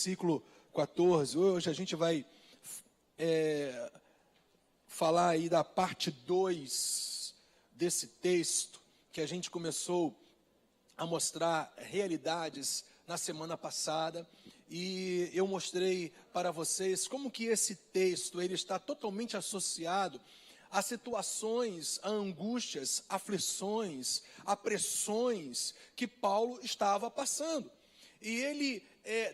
versículo 14. Hoje a gente vai falar aí da parte 2 desse texto, que a gente começou a mostrar realidades na semana passada, e eu mostrei para vocês como que esse texto ele está totalmente associado a situações, a angústias, aflições, a pressões que Paulo estava passando. E ele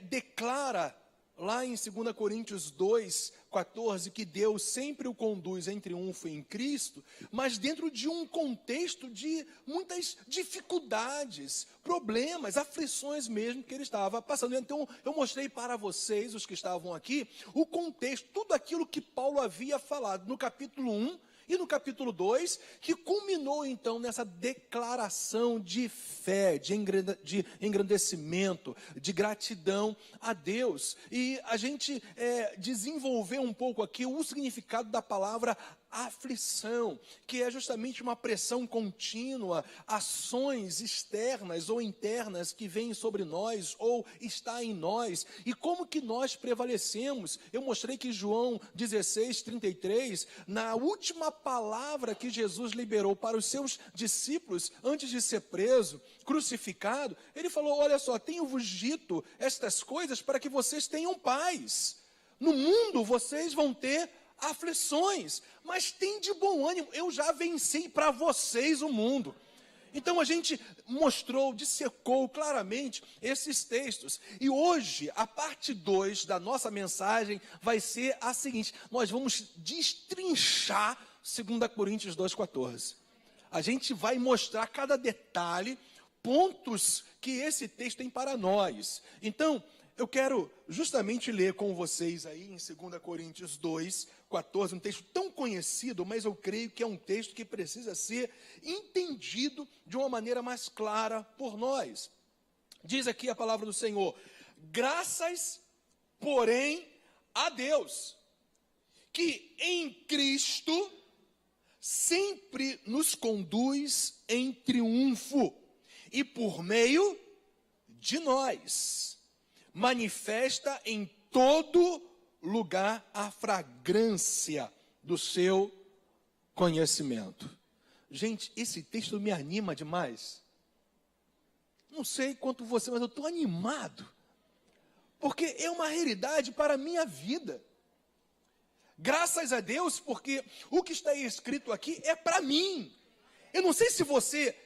declara lá em 2 Coríntios 2:14, que Deus sempre o conduz em triunfo em Cristo, mas dentro de um contexto de muitas dificuldades, problemas, aflições mesmo que ele estava passando. Então, eu mostrei para vocês, os que estavam aqui, o contexto, tudo aquilo que Paulo havia falado no capítulo 1 e no capítulo 2, que culminou então nessa declaração de fé, de engrandecimento, de gratidão a Deus. E a gente desenvolveu um pouco aqui o significado da palavra aflição, que é justamente uma pressão contínua, ações externas ou internas que vêm sobre nós ou está em nós. E como que nós prevalecemos? Eu mostrei que João 16:33, na última palavra que Jesus liberou para os seus discípulos antes de ser preso, crucificado, ele falou: olha só, tenho-vos dito estas coisas para que vocês tenham paz. No mundo vocês vão ter aflições, mas tem de bom ânimo, eu já venci para vocês o mundo. Então a gente mostrou, dissecou claramente esses textos. E hoje, a parte 2 da nossa mensagem vai ser a seguinte: nós vamos destrinchar 2 Coríntios 2:14. A gente vai mostrar cada detalhe, pontos que esse texto tem para nós. Então, eu quero justamente ler com vocês aí em 2 Coríntios 2:14, um texto tão conhecido, mas eu creio que é um texto que precisa ser entendido de uma maneira mais clara por nós. Diz aqui a palavra do Senhor: graças, porém, a Deus, que em Cristo sempre nos conduz em triunfo, e por meio de nós manifesta em todo lugar a fragrância do seu conhecimento. Gente, esse texto me anima demais. Não sei quanto você, mas eu estou animado, porque é uma realidade para a minha vida. Graças a Deus, porque o que está escrito aqui é para mim. Eu não sei se você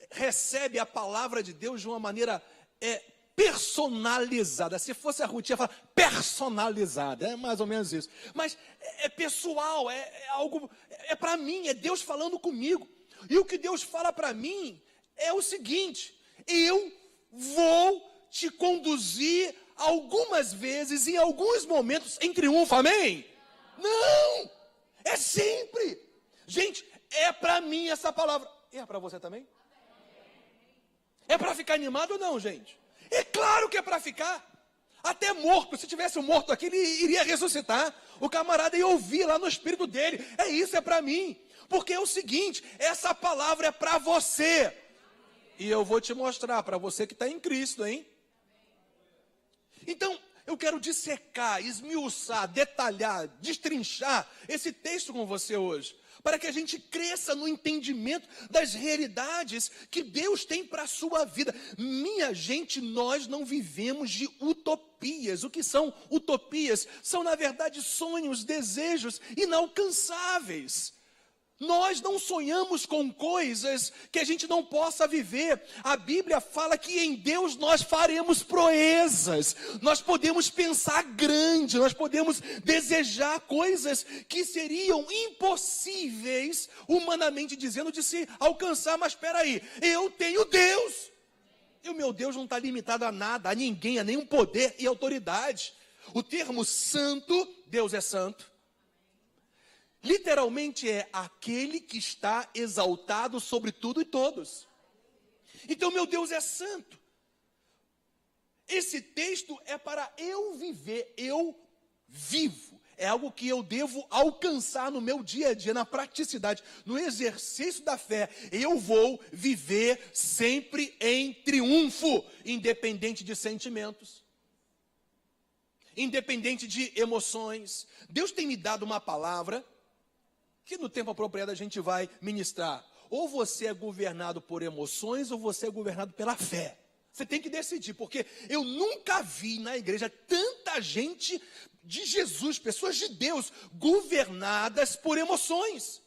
recebe a palavra de Deus de uma maneira personalizada. Se fosse a Ruth, ia falar personalizada, é mais ou menos isso. Mas é pessoal, é algo, é para mim, é Deus falando comigo. E o que Deus fala para mim é o seguinte: eu vou te conduzir algumas vezes, em alguns momentos, em triunfo, amém? Não! É sempre! Gente, é para mim essa palavra. É para você também? É para ficar animado ou não, gente? É claro que é para ficar. Até morto, se tivesse um morto aqui, ele iria ressuscitar. O camarada ia ouvir lá no espírito dele. É isso, é para mim. Porque é o seguinte, essa palavra é para você. E eu vou te mostrar para você que está em Cristo, hein? Então, eu quero dissecar, esmiuçar, detalhar, destrinchar esse texto com você hoje, para que a gente cresça no entendimento das realidades que Deus tem para a sua vida. Minha gente, nós não vivemos de utopias. O que são utopias? São, na verdade, sonhos, desejos inalcançáveis. Nós não sonhamos com coisas que a gente não possa viver. A Bíblia fala que em Deus nós faremos proezas. Nós podemos pensar grande, nós podemos desejar coisas que seriam impossíveis, humanamente dizendo, de se alcançar. Mas espera aí, eu tenho Deus. E o meu Deus não está limitado a nada, a ninguém, a nenhum poder e autoridade. O termo santo, Deus é santo, literalmente é aquele que está exaltado sobre tudo e todos. Então, meu Deus é santo. Esse texto é para eu viver, eu vivo. É algo que eu devo alcançar no meu dia a dia, na praticidade, no exercício da fé. Eu vou viver sempre em triunfo, independente de sentimentos. independente de emoções. Deus tem me dado uma palavra que no tempo apropriado a gente vai ministrar. Ou você é governado por emoções ou você é governado pela fé. Você tem que decidir, porque eu nunca vi na igreja tanta gente de Jesus, pessoas de Deus, governadas por emoções.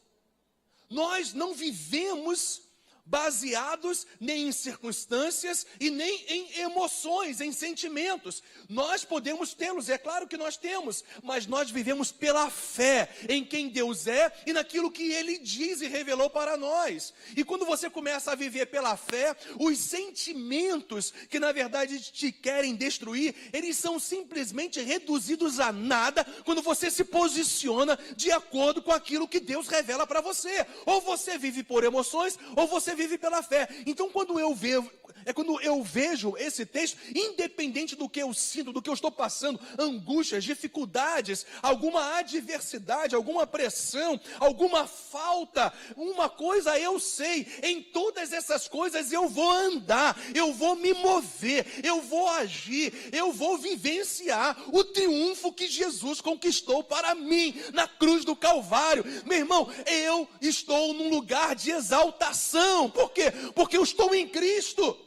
Nós não vivemos baseados nem em circunstâncias e nem em emoções, em sentimentos. Nós podemos tê-los, é claro que nós temos, mas nós vivemos pela fé em quem Deus é e naquilo que Ele diz e revelou para nós. E quando você começa a viver pela fé, os sentimentos que na verdade te querem destruir, eles são simplesmente reduzidos a nada quando você se posiciona de acordo com aquilo que Deus revela para você. Ou você vive por emoções, ou você vive pela fé. Então quando eu vejo esse texto, independente do que eu sinto, do que eu estou passando, angústias, dificuldades, alguma adversidade, alguma pressão, alguma falta, uma coisa eu sei, em todas essas coisas eu vou andar, eu vou me mover, eu vou agir, eu vou vivenciar o triunfo que Jesus conquistou para mim na cruz do Calvário. Meu irmão, eu estou num lugar de exaltação. Por quê? Porque eu estou em Cristo.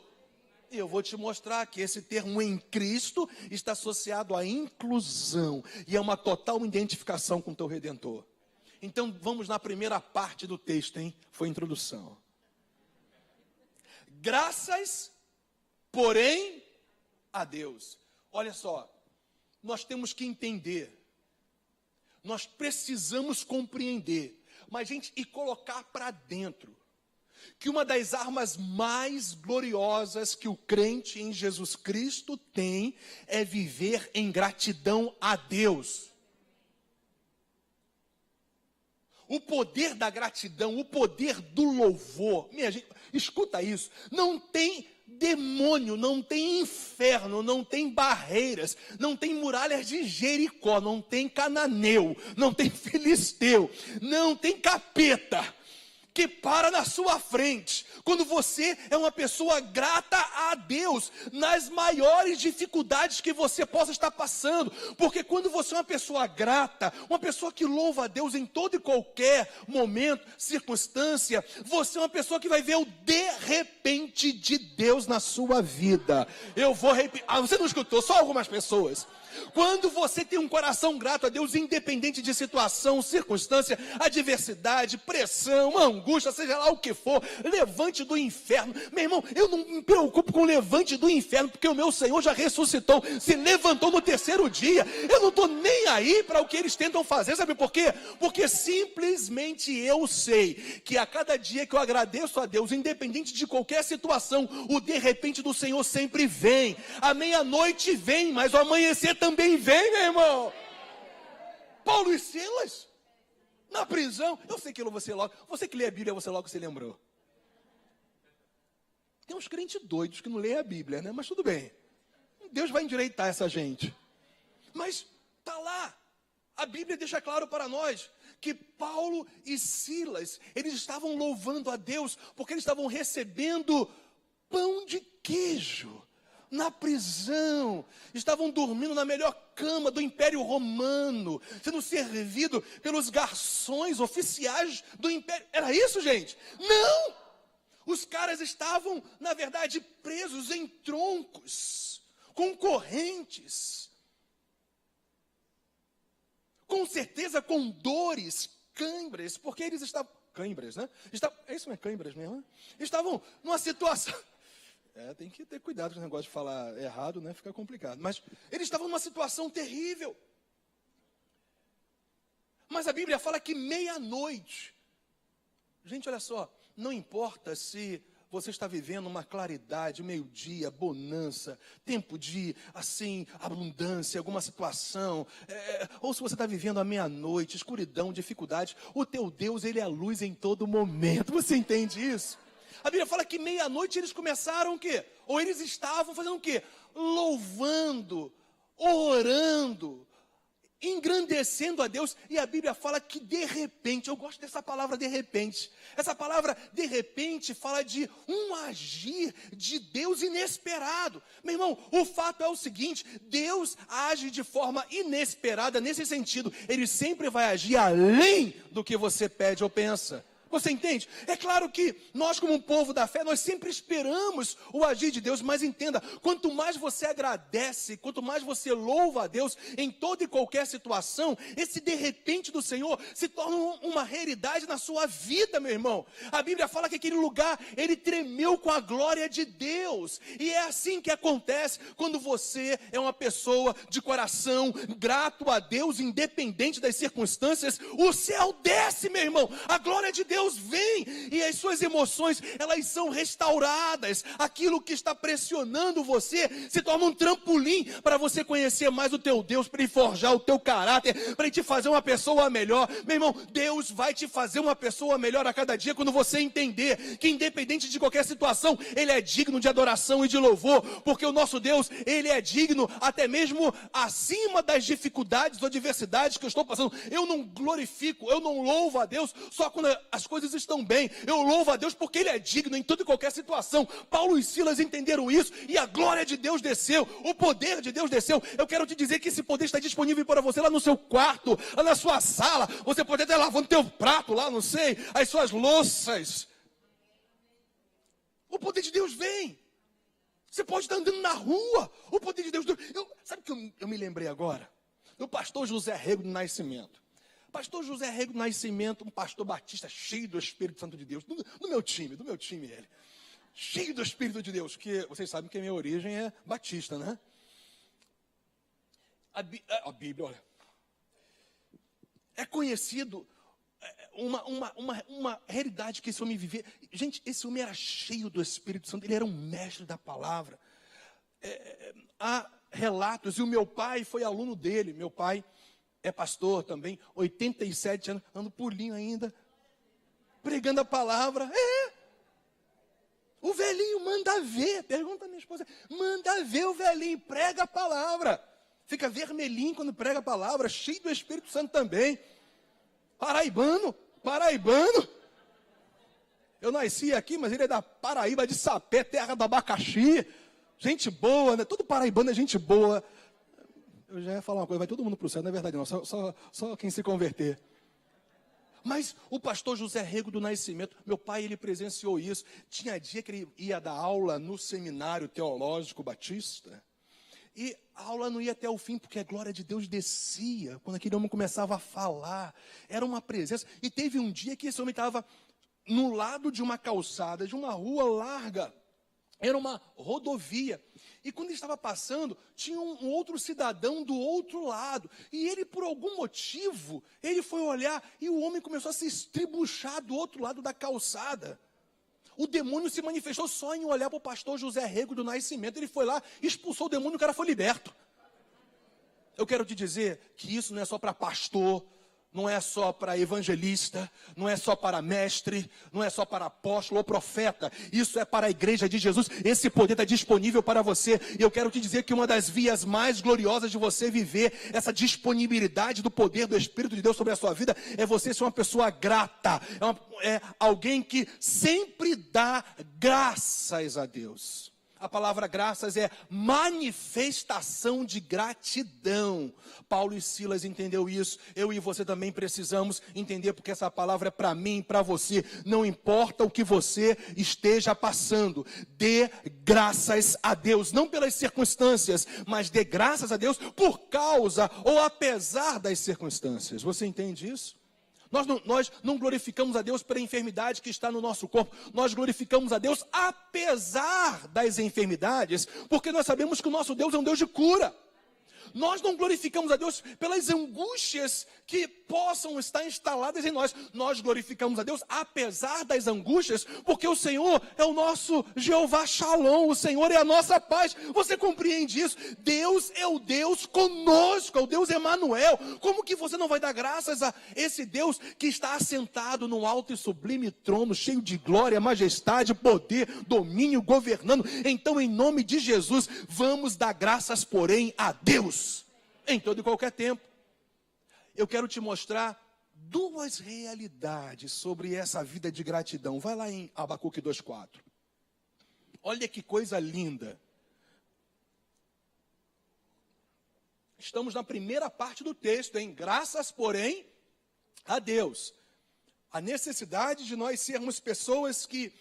E eu vou te mostrar que esse termo em Cristo está associado à inclusão e a uma total identificação com o teu Redentor. Então vamos na primeira parte do texto, hein? Foi a introdução. Graças, porém, a Deus. Olha só, nós temos que entender, nós precisamos compreender, mas gente, e colocar para dentro, que uma das armas mais gloriosas que o crente em Jesus Cristo tem é viver em gratidão a Deus. O poder da gratidão, o poder do louvor, minha gente, escuta isso, não tem demônio, não tem inferno, não tem barreiras, não tem muralhas de Jericó, não tem cananeu, não tem filisteu, não tem capeta que para na sua frente, quando você é uma pessoa grata a Deus, nas maiores dificuldades que você possa estar passando, porque quando você é uma pessoa grata, uma pessoa que louva a Deus em todo e qualquer momento, circunstância, você é uma pessoa que vai ver o de repente de Deus na sua vida. Eu vou repetir, você não escutou, só algumas pessoas. Quando você tem um coração grato a Deus, independente de situação, circunstância, adversidade, pressão, angústia, seja lá o que for, levante do inferno. Meu irmão, eu não me preocupo com o levante do inferno, porque o meu Senhor já ressuscitou, se levantou no terceiro dia. Eu não estou nem aí para o que eles tentam fazer, sabe por quê? Porque simplesmente eu sei que a cada dia que eu agradeço a Deus, independente de qualquer situação, o de repente do Senhor sempre vem. A meia-noite vem, mas o amanhecer também vem, meu irmão. Paulo e Silas na prisão. Eu sei que você logo, você que lê a Bíblia, você logo se lembrou. Tem uns crentes doidos que não leem a Bíblia, né? Mas tudo bem. Deus vai endireitar essa gente. Mas tá lá. A Bíblia deixa claro para nós que Paulo e Silas, eles estavam louvando a Deus porque eles estavam recebendo pão de queijo na prisão, estavam dormindo na melhor cama do Império Romano, sendo servido pelos garçons oficiais do Império. Era isso, gente? Não! Os caras estavam, na verdade, presos em troncos, com correntes, com certeza com dores, câimbras, porque eles estavam... Câimbras, né? Isso não é câimbras mesmo, né? Estavam numa situação... tem que ter cuidado com o negócio de falar errado, né? Fica complicado. Mas eles estavam numa situação terrível. Mas a Bíblia fala que meia-noite. Gente, olha só. Não importa se você está vivendo uma claridade, meio-dia, bonança, tempo de, assim, abundância, alguma situação. Ou se você está vivendo a meia-noite, escuridão, dificuldade. O teu Deus, Ele é a luz em todo momento. Você entende isso? A Bíblia fala que meia-noite eles começaram o quê? Ou eles estavam fazendo o quê? Louvando, orando, engrandecendo a Deus, e a Bíblia fala que de repente, eu gosto dessa palavra de repente, essa palavra de repente fala de um agir de Deus inesperado. Meu irmão, o fato é o seguinte, Deus age de forma inesperada nesse sentido, Ele sempre vai agir além do que você pede ou pensa. Você entende? É claro que nós, como um povo da fé, nós sempre esperamos o agir de Deus, mas entenda, quanto mais você agradece, quanto mais você louva a Deus em toda e qualquer situação, esse de repente do Senhor se torna uma realidade na sua vida, meu irmão. A Bíblia fala que aquele lugar, ele tremeu com a glória de Deus, e é assim que acontece quando você é uma pessoa de coração grato a Deus, independente das circunstâncias, o céu desce, meu irmão, a glória de Deus vem, e as suas emoções, elas são restauradas, aquilo que está pressionando você, se torna um trampolim, para você conhecer mais o teu Deus, para ele forjar o teu caráter, para ele te fazer uma pessoa melhor. Meu irmão, Deus vai te fazer uma pessoa melhor a cada dia, quando você entender, que independente de qualquer situação, Ele é digno de adoração e de louvor, porque o nosso Deus, Ele é digno, até mesmo acima das dificuldades ou adversidades que eu estou passando. Eu não glorifico, eu não louvo a Deus, só quando as coisas estão bem, eu louvo a Deus porque Ele é digno em toda e qualquer situação. Paulo e Silas entenderam isso, e a glória de Deus desceu, o poder de Deus desceu. Eu quero te dizer que esse poder está disponível para você lá no seu quarto, lá na sua sala, você pode estar lavando teu prato lá, não sei, as suas louças. O poder de Deus vem. Você pode estar andando na rua, o poder de Deus. Sabe o que eu me lembrei agora? Do pastor José Rego do Nascimento. Pastor José Rego do Nascimento, um pastor batista cheio do Espírito Santo de Deus, do meu time ele, cheio do Espírito de Deus, que vocês sabem que a minha origem é batista, né? A Bíblia, olha, é conhecido uma realidade que esse homem vivia. Gente, esse homem era cheio do Espírito Santo, ele era um mestre da palavra. Há relatos, e o meu pai foi aluno dele, meu pai é pastor também, 87 anos, ando pulinho ainda, pregando a palavra. O velhinho manda ver, pergunta a minha esposa, manda ver o velhinho, prega a palavra, fica vermelhinho quando prega a palavra, cheio do Espírito Santo também, paraibano, eu nasci aqui, mas ele é da Paraíba de Sapé, terra do abacaxi, gente boa, né? Todo paraibano é gente boa. Eu já ia falar uma coisa, vai todo mundo para o céu, não é verdade não, só quem se converter. Mas o pastor José Rego do Nascimento, meu pai, ele presenciou isso. Tinha dia que ele ia dar aula no seminário teológico batista, e a aula não ia até o fim, porque a glória de Deus descia, quando aquele homem começava a falar, era uma presença. E teve um dia que esse homem estava no lado de uma calçada, de uma rua larga, era uma rodovia, e quando ele estava passando, tinha um outro cidadão do outro lado, e ele, por algum motivo, ele foi olhar, e o homem começou a se estribuchar do outro lado da calçada. O demônio se manifestou só em olhar para o pastor José Rego do Nascimento, ele foi lá, expulsou o demônio, o cara foi liberto. Eu quero te dizer que isso não é só para pastor, não é só para evangelista, não é só para mestre, não é só para apóstolo ou profeta. Isso é para a igreja de Jesus. Esse poder está disponível para você. E eu quero te dizer que uma das vias mais gloriosas de você viver essa disponibilidade do poder do Espírito de Deus sobre a sua vida é você ser uma pessoa grata. É alguém que sempre dá graças a Deus. A palavra graças é manifestação de gratidão. Paulo e Silas entendeu isso. Eu e você também precisamos entender, porque essa palavra é para mim e para você. Não importa o que você esteja passando, dê graças a Deus. Não pelas circunstâncias, mas dê graças a Deus por causa ou apesar das circunstâncias. Você entende isso? Nós não glorificamos a Deus pela enfermidade que está no nosso corpo. Nós glorificamos a Deus apesar das enfermidades, porque nós sabemos que o nosso Deus é um Deus de cura. Nós não glorificamos a Deus pelas angústias que possam estar instaladas em nós. Nós glorificamos a Deus apesar das angústias, porque o Senhor é o nosso Jeová Shalom, o Senhor é a nossa paz. Você compreende isso? Deus é o Deus conosco, é o Deus Emanuel. Como que você não vai dar graças a esse Deus que está assentado num alto e sublime trono, cheio de glória, majestade, poder, domínio, governando? Então, em nome de Jesus, vamos dar graças, porém, a Deus, em todo e qualquer tempo. eu quero te mostrar duas realidades sobre essa vida de gratidão. Vai lá em Abacuque 2:4. Olha que coisa linda. Estamos na primeira parte do texto, hein? Graças, porém, a Deus. A necessidade de nós sermos pessoas que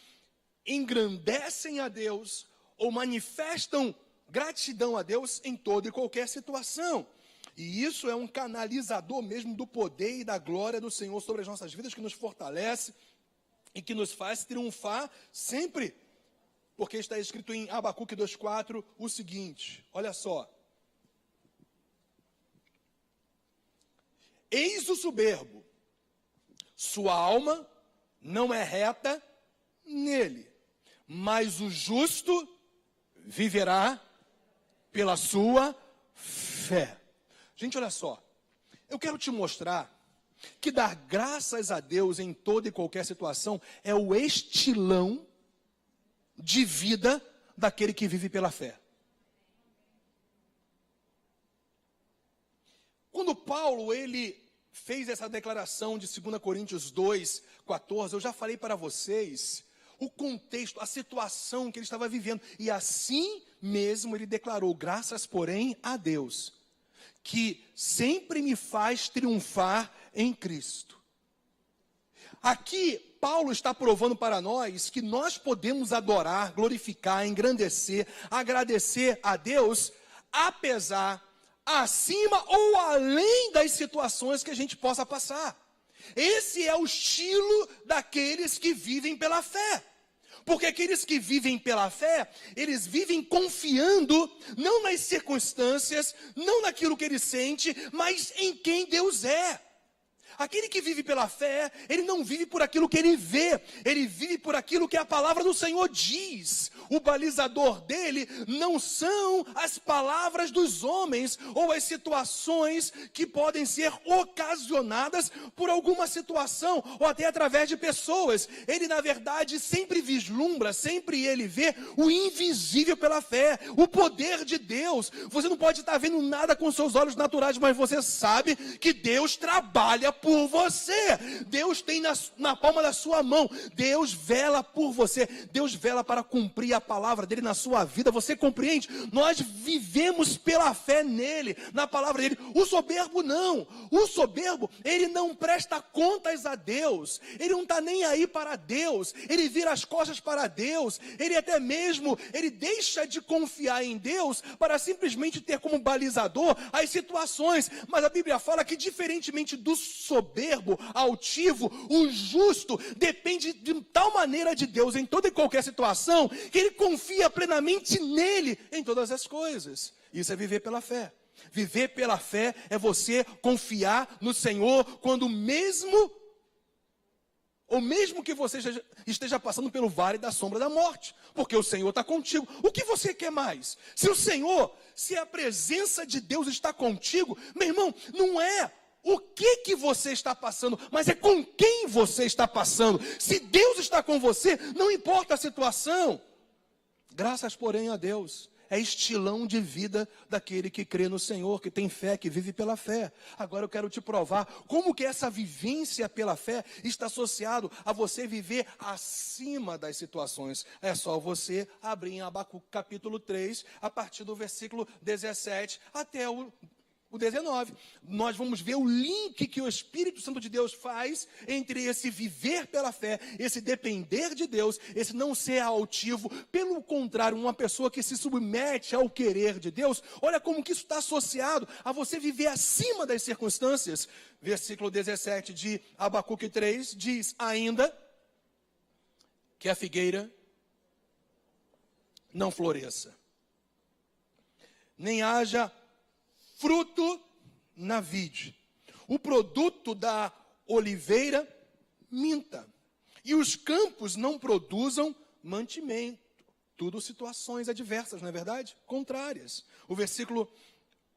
engrandecem a Deus ou manifestam gratidão a Deus em toda e qualquer situação. E isso é um canalizador mesmo do poder e da glória do Senhor sobre as nossas vidas, que nos fortalece e que nos faz triunfar sempre. Porque está escrito em Abacuque 2:4 o seguinte, olha só. Eis o soberbo, sua alma não é reta nele, mas o justo viverá pela sua fé. Gente, olha só, eu quero te mostrar que dar graças a Deus em toda e qualquer situação é o estilão de vida daquele que vive pela fé. Quando Paulo, ele fez essa declaração de 2 Coríntios 2:14, eu já falei para vocês o contexto, a situação que ele estava vivendo. E assim mesmo ele declarou, graças, porém, a Deus, que sempre me faz triunfar em Cristo. Aqui, Paulo está provando para nós que nós podemos adorar, glorificar, engrandecer, agradecer a Deus, apesar, acima ou além das situações que a gente possa passar. Esse é o estilo daqueles que vivem pela fé. Porque aqueles que vivem pela fé, eles vivem confiando, não nas circunstâncias, não naquilo que ele sente, mas em quem Deus é. Aquele que vive pela fé, ele não vive por aquilo que ele vê, ele vive por aquilo que a palavra do Senhor diz. O balizador dele não são as palavras dos homens ou as situações que podem ser ocasionadas por alguma situação ou até através de pessoas. Ele, na verdade, sempre vislumbra, sempre ele vê o invisível pela fé, o poder de Deus. Você não pode estar vendo nada com seus olhos naturais, mas você sabe que Deus trabalha por você. Deus tem na palma da sua mão. Deus vela por você. Deus vela para cumprir a palavra dele na sua vida. Você compreende? Nós vivemos pela fé nele, na palavra dele. O soberbo não. O soberbo, ele não presta contas a Deus. Ele não está nem aí para Deus. Ele vira as costas para Deus. Ele até mesmo, ele deixa de confiar em Deus para simplesmente ter como balizador as situações. Mas a Bíblia fala que, diferentemente do soberbo, altivo, o justo depende de tal maneira de Deus em toda e qualquer situação, que ele confia plenamente nele em todas as coisas. Isso é viver pela fé. Viver pela fé é você confiar no Senhor quando mesmo que você esteja passando pelo vale da sombra da morte, porque o Senhor está contigo. O que você quer mais? Se a presença de Deus está contigo, meu irmão, não é o que você está passando, mas é com quem você está passando. Se Deus está com você, não importa a situação. Graças, porém, a Deus. É estilão de vida daquele que crê no Senhor, que tem fé, que vive pela fé. Agora eu quero te provar como que essa vivência pela fé está associado a você viver acima das situações. É só você abrir em Abacuque capítulo 3, a partir do versículo 17 até o 19, nós vamos ver o link que o Espírito Santo de Deus faz entre esse viver pela fé, esse depender de Deus, esse não ser altivo. Pelo contrário, uma pessoa que se submete ao querer de Deus. Olha como que isso está associado a você viver acima das circunstâncias. Versículo 17 de Abacuque 3 diz: ainda que a figueira não floresça, nem haja fruto na vide, o produto da oliveira minta, e os campos não produzam mantimento. Tudo situações adversas, não é verdade? Contrárias. O versículo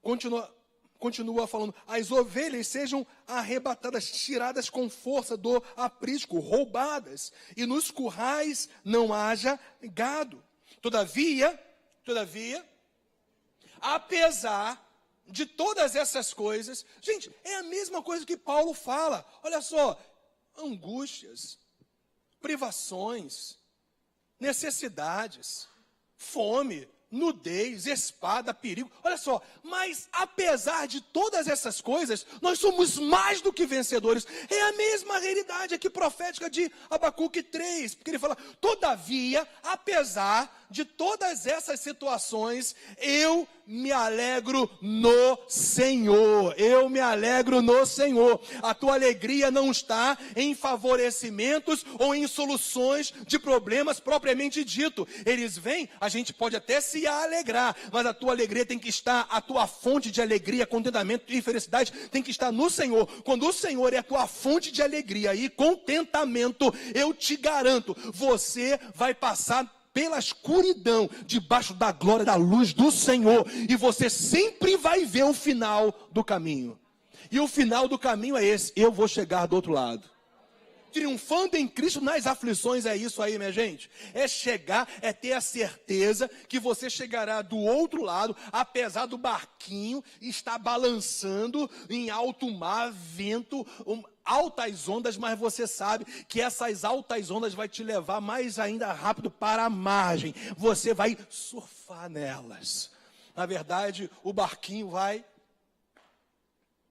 continua falando: as ovelhas sejam arrebatadas, tiradas com força do aprisco, roubadas, e nos currais não haja gado. Todavia, apesar de todas essas coisas, gente, é a mesma coisa que Paulo fala. Olha só, angústias, privações, necessidades, fome, nudez, espada, perigo. Olha só, mas apesar de todas essas coisas, nós somos mais do que vencedores. É a mesma realidade aqui profética de Abacuque 3, porque ele fala: todavia, apesar de todas essas situações, eu me alegro no Senhor. Eu me alegro no Senhor. A tua alegria não está em favorecimentos ou em soluções de problemas propriamente dito. Eles vêm, a gente pode até se alegrar, mas a tua alegria tem que estar, a tua fonte de alegria, contentamento e felicidade tem que estar no Senhor. Quando o Senhor é a tua fonte de alegria e contentamento, eu te garanto, você vai passar pela escuridão, debaixo da glória, da luz do Senhor, e você sempre vai ver o final do caminho. E o final do caminho é esse: eu vou chegar do outro lado. Triunfando em Cristo nas aflições, é isso aí, minha gente. É chegar, é ter a certeza que você chegará do outro lado, apesar do barquinho estar balançando em alto mar, vento, altas ondas, mas você sabe que essas altas ondas vai te levar mais ainda rápido para a margem. Você vai surfar nelas. Na verdade, o barquinho vai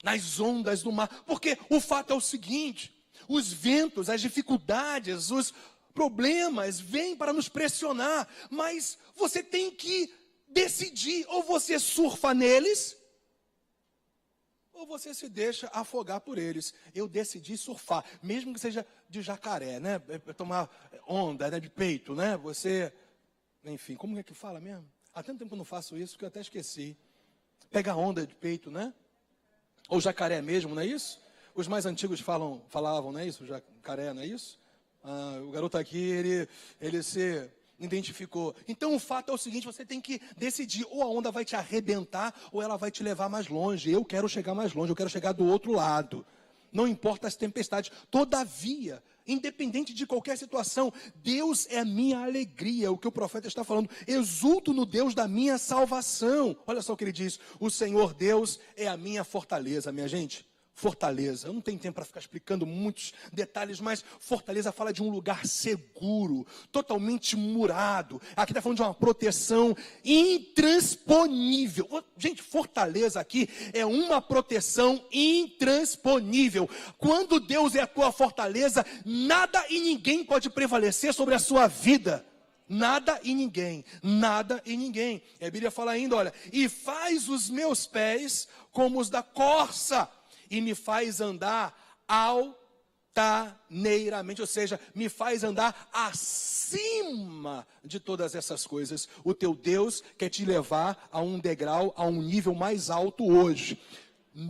nas ondas do mar. Porque o fato é o seguinte: os ventos, as dificuldades, os problemas vêm para nos pressionar, mas você tem que decidir: ou você surfa neles, ou você se deixa afogar por eles. Eu decidi surfar, mesmo que seja de jacaré, né? Tomar onda, né? De peito, né? Você, enfim, como é que fala mesmo? Há tanto tempo que eu não faço isso que eu até esqueci. Pegar onda de peito, né? Ou jacaré mesmo, não é isso? Os mais antigos falavam, não é isso? Jacaré, não é isso? O garoto aqui, ele se identificou. Então o fato é o seguinte: você tem que decidir: ou a onda vai te arrebentar, ou ela vai te levar mais longe. Eu quero chegar mais longe, eu quero chegar do outro lado. Não importa as tempestades. Todavia, independente de qualquer situação, Deus é a minha alegria. O que o profeta está falando: exulto no Deus da minha salvação. Olha só o que ele diz: o Senhor Deus é a minha fortaleza. Minha gente, fortaleza, eu não tenho tempo para ficar explicando muitos detalhes, mas fortaleza fala de um lugar seguro, totalmente murado. Aqui está falando de uma proteção intransponível. Gente, fortaleza aqui é uma proteção intransponível. Quando Deus é a tua fortaleza, nada e ninguém pode prevalecer sobre a sua vida. Nada e ninguém, nada e ninguém. A Bíblia fala ainda, olha: e faz os meus pés como os da corça, e me faz andar altaneiramente, ou seja, me faz andar acima de todas essas coisas. O teu Deus quer te levar a um degrau, a um nível mais alto hoje.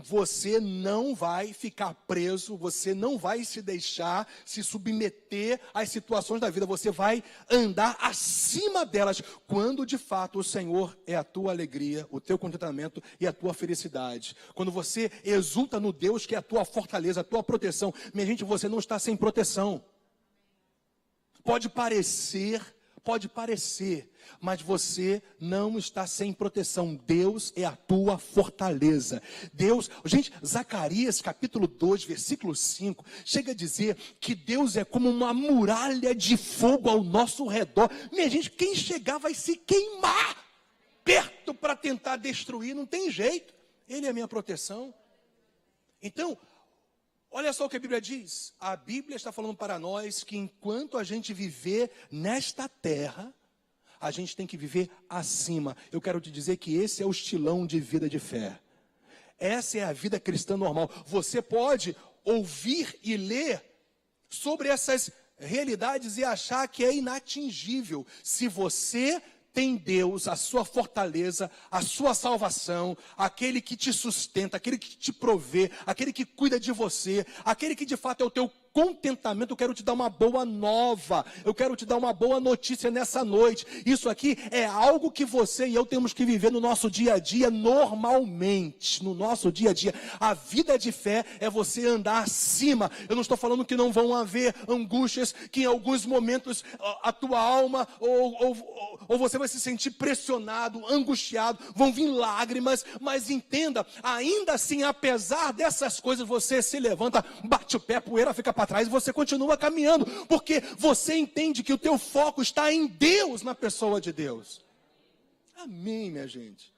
Você não vai ficar preso, você não vai se deixar se submeter às situações da vida, você vai andar acima delas, quando de fato o Senhor é a tua alegria, o teu contentamento e a tua felicidade. Quando você exulta no Deus que é a tua fortaleza, a tua proteção. Minha gente, você não está sem proteção. Pode parecer, mas você não está sem proteção. Deus é a tua fortaleza. Deus, gente, Zacarias capítulo 2, versículo 5, chega a dizer que Deus é como uma muralha de fogo ao nosso redor. Minha gente, quem chegar vai se queimar perto para tentar destruir, não tem jeito. Ele é a minha proteção. Então, olha só o que a Bíblia diz. A Bíblia está falando para nós que enquanto a gente viver nesta terra, a gente tem que viver acima. Eu quero te dizer que esse é o estilão de vida de fé. Essa é a vida cristã normal. Você pode ouvir e ler sobre essas realidades e achar que é inatingível. Se você tem Deus, a sua fortaleza, a sua salvação, aquele que te sustenta, aquele que te provê, aquele que cuida de você, aquele que de fato é o teu contentamento, eu quero te dar uma boa nova, eu quero te dar uma boa notícia nessa noite. Isso aqui é algo que você e eu temos que viver no nosso dia a dia normalmente, no nosso dia a dia. A vida de fé é você andar acima. Eu não estou falando que não vão haver angústias, que em alguns momentos a tua alma ou você vai se sentir pressionado, angustiado, vão vir lágrimas, mas entenda, ainda assim, apesar dessas coisas, você se levanta, bate o pé, a poeira fica para trás e você continua caminhando, porque você entende que o teu foco está em Deus, na pessoa de Deus. Amém, minha gente.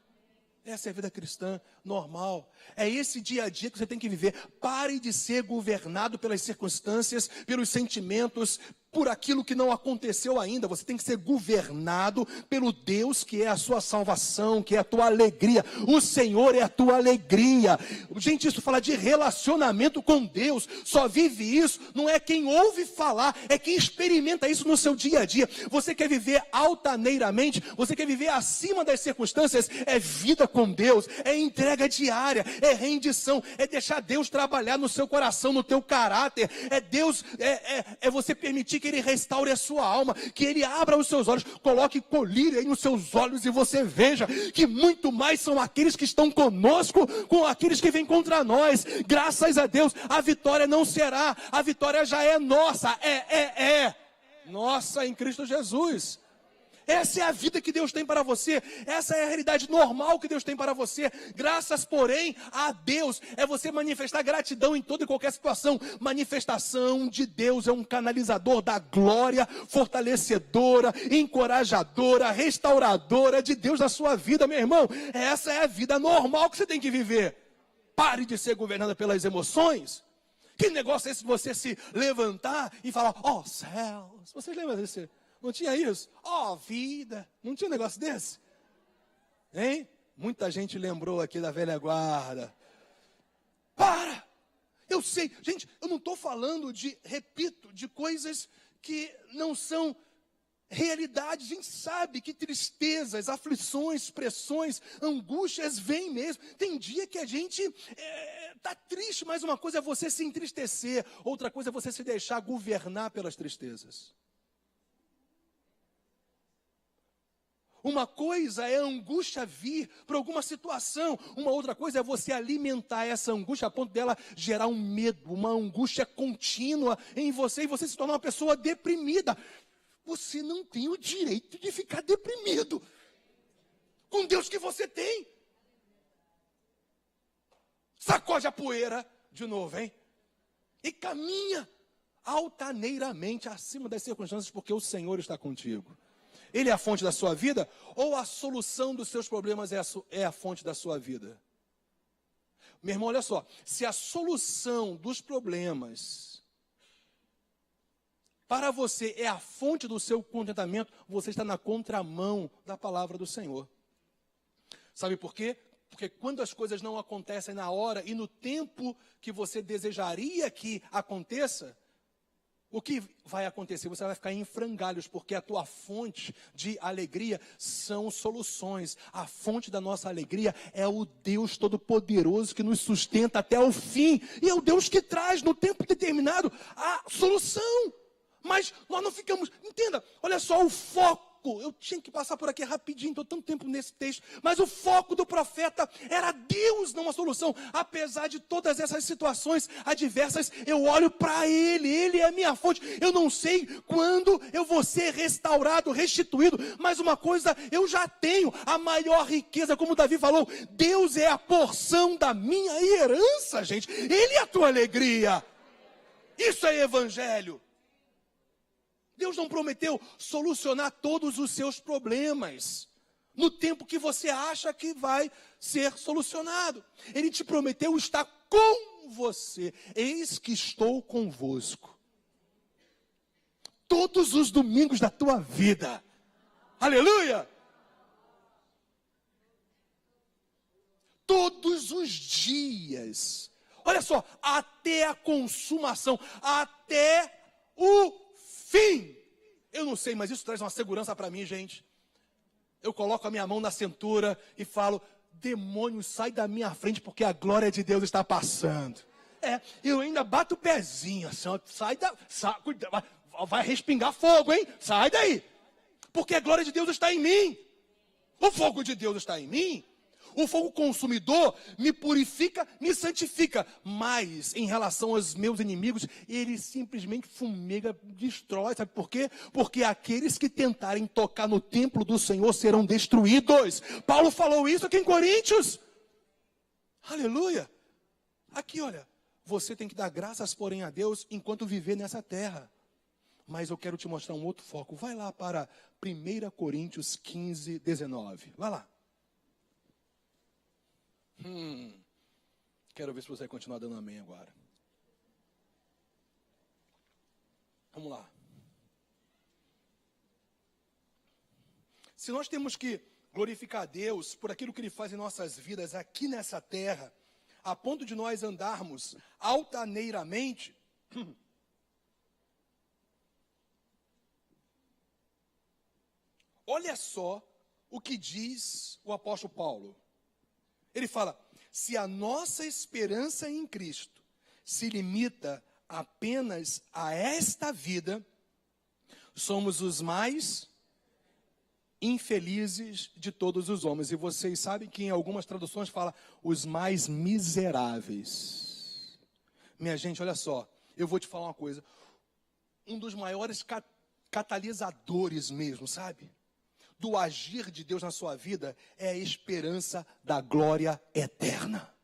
Essa é a vida cristã normal. É esse dia a dia que você tem que viver. Pare de ser governado pelas circunstâncias, pelos sentimentos, por aquilo que não aconteceu ainda. Você tem que ser governado pelo Deus que é a sua salvação, que é a tua alegria. O Senhor é a tua alegria. Gente, isso fala de relacionamento com Deus. Só vive isso, não é quem ouve falar, é quem experimenta isso no seu dia a dia. Você quer viver altaneiramente, você quer viver acima das circunstâncias, é vida com Deus, é entrega diária, é rendição, é deixar Deus trabalhar no seu coração, no teu caráter, é Deus, é você permitir que Ele restaure a sua alma, que Ele abra os seus olhos, coloque colírio aí nos seus olhos e você veja que muito mais são aqueles que estão conosco com aqueles que vêm contra nós. Graças a Deus, a vitória não será, a vitória já é nossa, nossa em Cristo Jesus. Essa é a vida que Deus tem para você. Essa é a realidade normal que Deus tem para você. Graças, porém, a Deus é você manifestar gratidão em toda e qualquer situação. Manifestação de Deus é um canalizador da glória, fortalecedora, encorajadora, restauradora de Deus na sua vida, meu irmão. Essa é a vida normal que você tem que viver. Pare de ser governada pelas emoções. Que negócio é esse de você se levantar e falar, ó céus. Vocês lembram desse? Não tinha isso? Ó, vida. Não tinha um negócio desse? Hein? Muita gente lembrou aqui da velha guarda. Para! Eu sei. Gente, eu não estou falando de coisas que não são realidades. A gente sabe que tristezas, aflições, pressões, angústias vêm mesmo. Tem dia que a gente está triste, mas uma coisa é você se entristecer. Outra coisa é você se deixar governar pelas tristezas. Uma coisa é a angústia vir para alguma situação. Uma outra coisa é você alimentar essa angústia a ponto dela gerar um medo, uma angústia contínua em você e você se tornar uma pessoa deprimida. Você não tem o direito de ficar deprimido com Deus que você tem. Sacode a poeira de novo, hein? E caminha altaneiramente acima das circunstâncias, porque o Senhor está contigo. Ele é a fonte da sua vida? Ou a solução dos seus problemas é a fonte da sua vida? Meu irmão, olha só. Se a solução dos problemas para você é a fonte do seu contentamento, você está na contramão da palavra do Senhor. Sabe por quê? Porque quando as coisas não acontecem na hora e no tempo que você desejaria que aconteça, o que vai acontecer? Você vai ficar em frangalhos, porque a tua fonte de alegria são soluções. A fonte da nossa alegria é o Deus Todo-Poderoso que nos sustenta até o fim. E é o Deus que traz no tempo determinado a solução. Mas nós não ficamos... Entenda, olha só o foco. Eu tinha que passar por aqui rapidinho, estou tanto tempo nesse texto. Mas o foco do profeta era Deus, não a solução. Apesar de todas essas situações adversas, eu olho para Ele. Ele é a minha fonte. Eu não sei quando eu vou ser restaurado, restituído. Mas uma coisa eu já tenho, a maior riqueza, como Davi falou. Deus é a porção da minha herança, gente. Ele é a tua alegria. Isso é evangelho. Deus não prometeu solucionar todos os seus problemas no tempo que você acha que vai ser solucionado. Ele te prometeu estar com você. Eis que estou convosco todos os domingos da tua vida. Aleluia! Todos os dias. Olha só, até a consumação, até o fim. Eu não sei, mas isso traz uma segurança para mim, gente. Eu coloco a minha mão na cintura e falo, demônio, sai da minha frente, porque a glória de Deus está passando. Eu ainda bato o pezinho, assim, ó, cuida, vai respingar fogo, hein? Sai daí. Porque a glória de Deus está em mim. O fogo de Deus está em mim. O fogo consumidor me purifica, me santifica. Mas, em relação aos meus inimigos, ele simplesmente fumega, destrói. Sabe por quê? Porque aqueles que tentarem tocar no templo do Senhor serão destruídos. Paulo falou isso aqui em Coríntios. Aleluia. Aqui, olha. Você tem que dar graças, porém, a Deus enquanto viver nessa terra. Mas eu quero te mostrar um outro foco. Vai lá para 1 Coríntios 15, 19. Vai lá. Quero ver se você vai continuar dando amém agora. Vamos lá. Se nós temos que glorificar a Deus por aquilo que Ele faz em nossas vidas aqui nessa terra, a ponto de nós andarmos altaneiramente, olha só o que diz o apóstolo Paulo. Ele fala, se a nossa esperança em Cristo se limita apenas a esta vida, somos os mais infelizes de todos os homens. E vocês sabem que em algumas traduções fala os mais miseráveis. Minha gente, olha só, eu vou te falar uma coisa. Um dos maiores catalisadores mesmo, sabe? Do agir de Deus na sua vida é a esperança da glória eterna.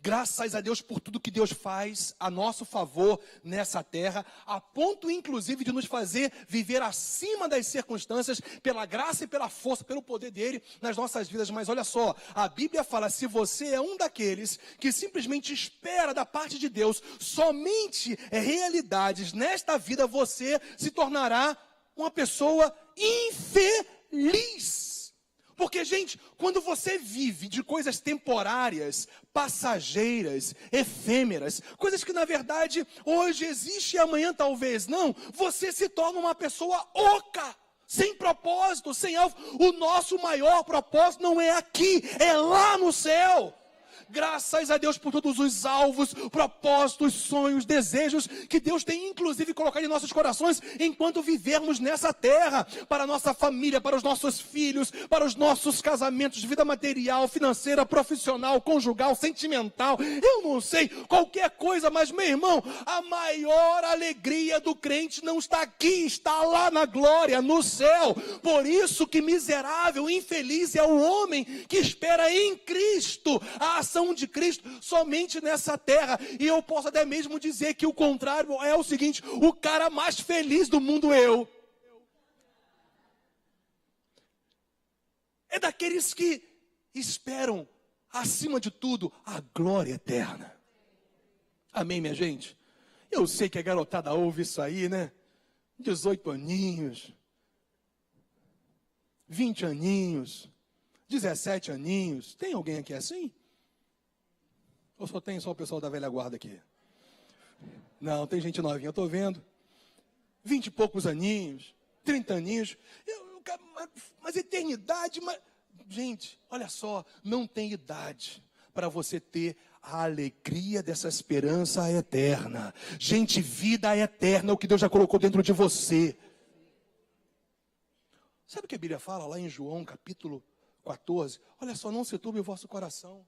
Graças a Deus por tudo que Deus faz a nosso favor nessa terra, a ponto inclusive de nos fazer viver acima das circunstâncias, pela graça e pela força, pelo poder dele nas nossas vidas. Mas olha só, a Bíblia fala, se você é um daqueles que simplesmente espera da parte de Deus somente realidades nesta vida, você se tornará uma pessoa infeliz. Porque, gente, quando você vive de coisas temporárias, passageiras, efêmeras, coisas que na verdade hoje existe e amanhã talvez não, você se torna uma pessoa oca, sem propósito, sem alvo. O nosso maior propósito não é aqui, é lá no céu. Graças a Deus por todos os alvos, propósitos, sonhos, desejos que Deus tem inclusive colocado em nossos corações enquanto vivermos nessa terra, para a nossa família, para os nossos filhos, para os nossos casamentos, vida material, financeira, profissional, conjugal, sentimental, eu não sei, qualquer coisa, mas meu irmão, a maior alegria do crente não está aqui, está lá na glória, no céu. Por isso que miserável, infeliz é o homem que espera em Cristo a ação de Cristo somente nessa terra. E eu posso até mesmo dizer que o contrário é o seguinte: o cara mais feliz do mundo é daqueles que esperam acima de tudo a glória eterna. Amém, minha gente? Eu sei que a garotada ouve isso aí, né? 18 aninhos, 20 aninhos, 17 aninhos. Tem alguém aqui assim? Ou só tem só o pessoal da velha guarda aqui? Não, tem gente novinha, eu estou vendo. 20 e poucos aninhos, 30 aninhos. Mas eternidade, gente, olha só, não tem idade para você ter a alegria dessa esperança eterna. Gente, vida eterna é o que Deus já colocou dentro de você. Sabe o que a Bíblia fala lá em João, capítulo 14? Olha só, não se turbe o vosso coração.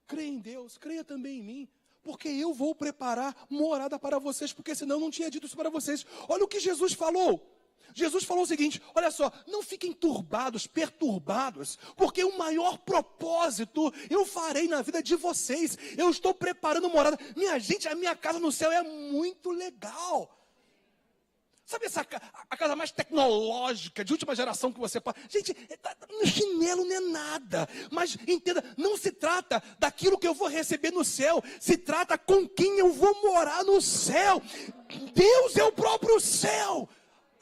Creia em Deus, creia também em mim, porque eu vou preparar morada para vocês, porque senão eu não tinha dito isso para vocês. Olha o que Jesus falou. Jesus falou o seguinte, olha só, não fiquem turbados, perturbados, porque o maior propósito eu farei na vida de vocês. Eu estou preparando morada. Minha gente, a minha casa no céu é muito legal. Sabe a casa mais tecnológica, de última geração que você pode... Gente, no chinelo não é nada. Mas entenda, não se trata daquilo que eu vou receber no céu. Se trata com quem eu vou morar no céu. Deus é o próprio céu.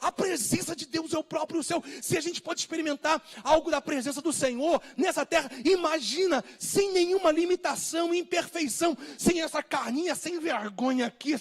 A presença de Deus é o próprio céu. Se a gente pode experimentar algo da presença do Senhor nessa terra, imagina, sem nenhuma limitação, imperfeição, sem essa carninha, sem vergonha aqui,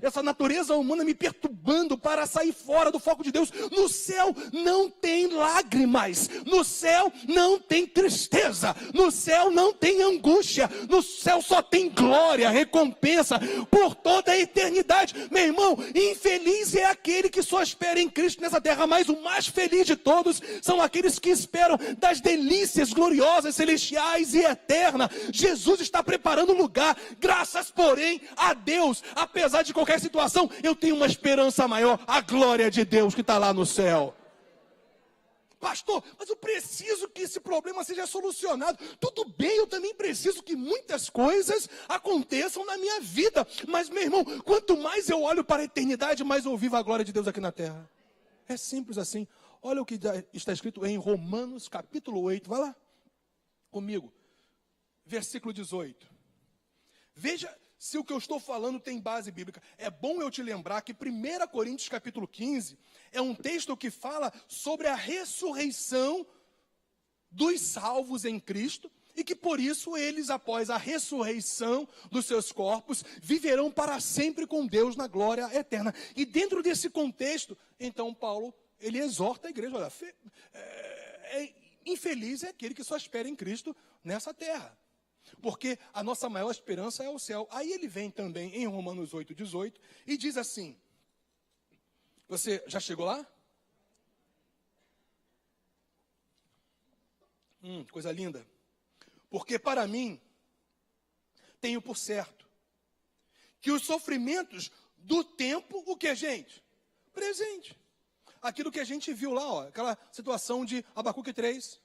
essa natureza humana me perturbando para sair fora do foco de Deus. No céu não tem lágrimas, no céu não tem tristeza, no céu não tem angústia, no céu só tem glória, recompensa por toda a eternidade. Meu irmão, infeliz é aquele que só espera em Cristo nessa terra, mas o mais feliz de todos são aqueles que esperam das delícias gloriosas, celestiais e eternas. Jesus está preparando um lugar, graças porém a Deus, apesar de qualquer situação, eu tenho uma esperança maior, a glória de Deus que está lá no céu. Pastor, mas eu preciso que esse problema seja solucionado. Tudo bem, eu também preciso que muitas coisas aconteçam na minha vida. Mas, meu irmão, quanto mais eu olho para a eternidade, mais eu vivo a glória de Deus aqui na terra. É simples assim. Olha o que está escrito em Romanos capítulo 8. Vai lá comigo. Versículo 18. Veja se o que eu estou falando tem base bíblica. É bom eu te lembrar que 1 Coríntios capítulo 15 é um texto que fala sobre a ressurreição dos salvos em Cristo e que por isso eles, após a ressurreição dos seus corpos, viverão para sempre com Deus na glória eterna. E dentro desse contexto, então Paulo, ele exorta a igreja, olha, infeliz é aquele que só espera em Cristo nessa terra. Porque a nossa maior esperança é o céu. Aí ele vem também em Romanos 8,18 e diz assim, você já chegou lá? Coisa linda. Porque para mim, tenho por certo, que os sofrimentos do tempo, o que, gente? Presente. Aquilo que a gente viu lá, ó, aquela situação de Abacuque 3.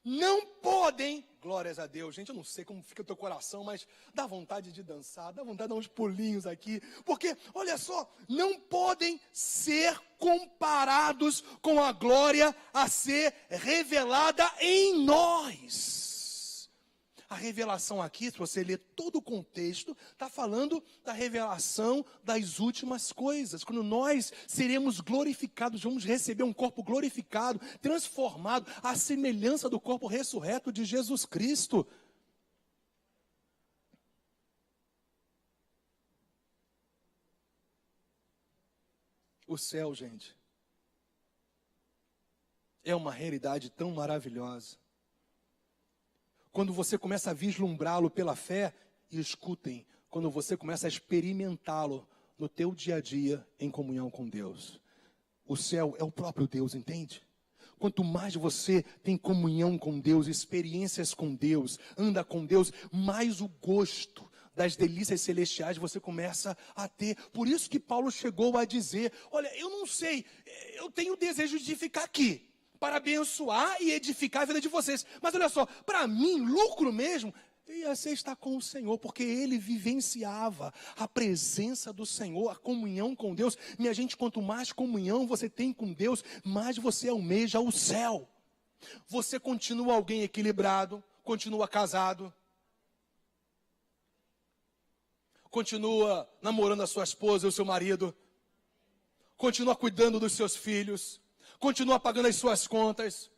Não podem, glórias a Deus, gente, eu não sei como fica o teu coração, mas dá vontade de dançar, dá vontade de dar uns pulinhos aqui, porque, olha só, não podem ser comparados com a glória a ser revelada em nós. A revelação aqui, se você ler todo o contexto, está falando da revelação das últimas coisas. Quando nós seremos glorificados, vamos receber um corpo glorificado, transformado, à semelhança do corpo ressurreto de Jesus Cristo. O céu, gente, é uma realidade tão maravilhosa. Quando você começa a vislumbrá-lo pela fé, e escutem, quando você começa a experimentá-lo no teu dia a dia em comunhão com Deus. O céu é o próprio Deus, entende? Quanto mais você tem comunhão com Deus, experiências com Deus, anda com Deus, mais o gosto das delícias celestiais você começa a ter. Por isso que Paulo chegou a dizer, olha, eu não sei, eu tenho o desejo de ficar aqui, para abençoar e edificar a vida de vocês. Mas olha só, para mim, lucro mesmo, ia ser estar com o Senhor, porque ele vivenciava a presença do Senhor, a comunhão com Deus. Minha gente, quanto mais comunhão você tem com Deus, mais você almeja o céu. Você continua alguém equilibrado, continua casado, continua namorando a sua esposa e o seu marido, continua cuidando dos seus filhos, continua pagando as suas contas,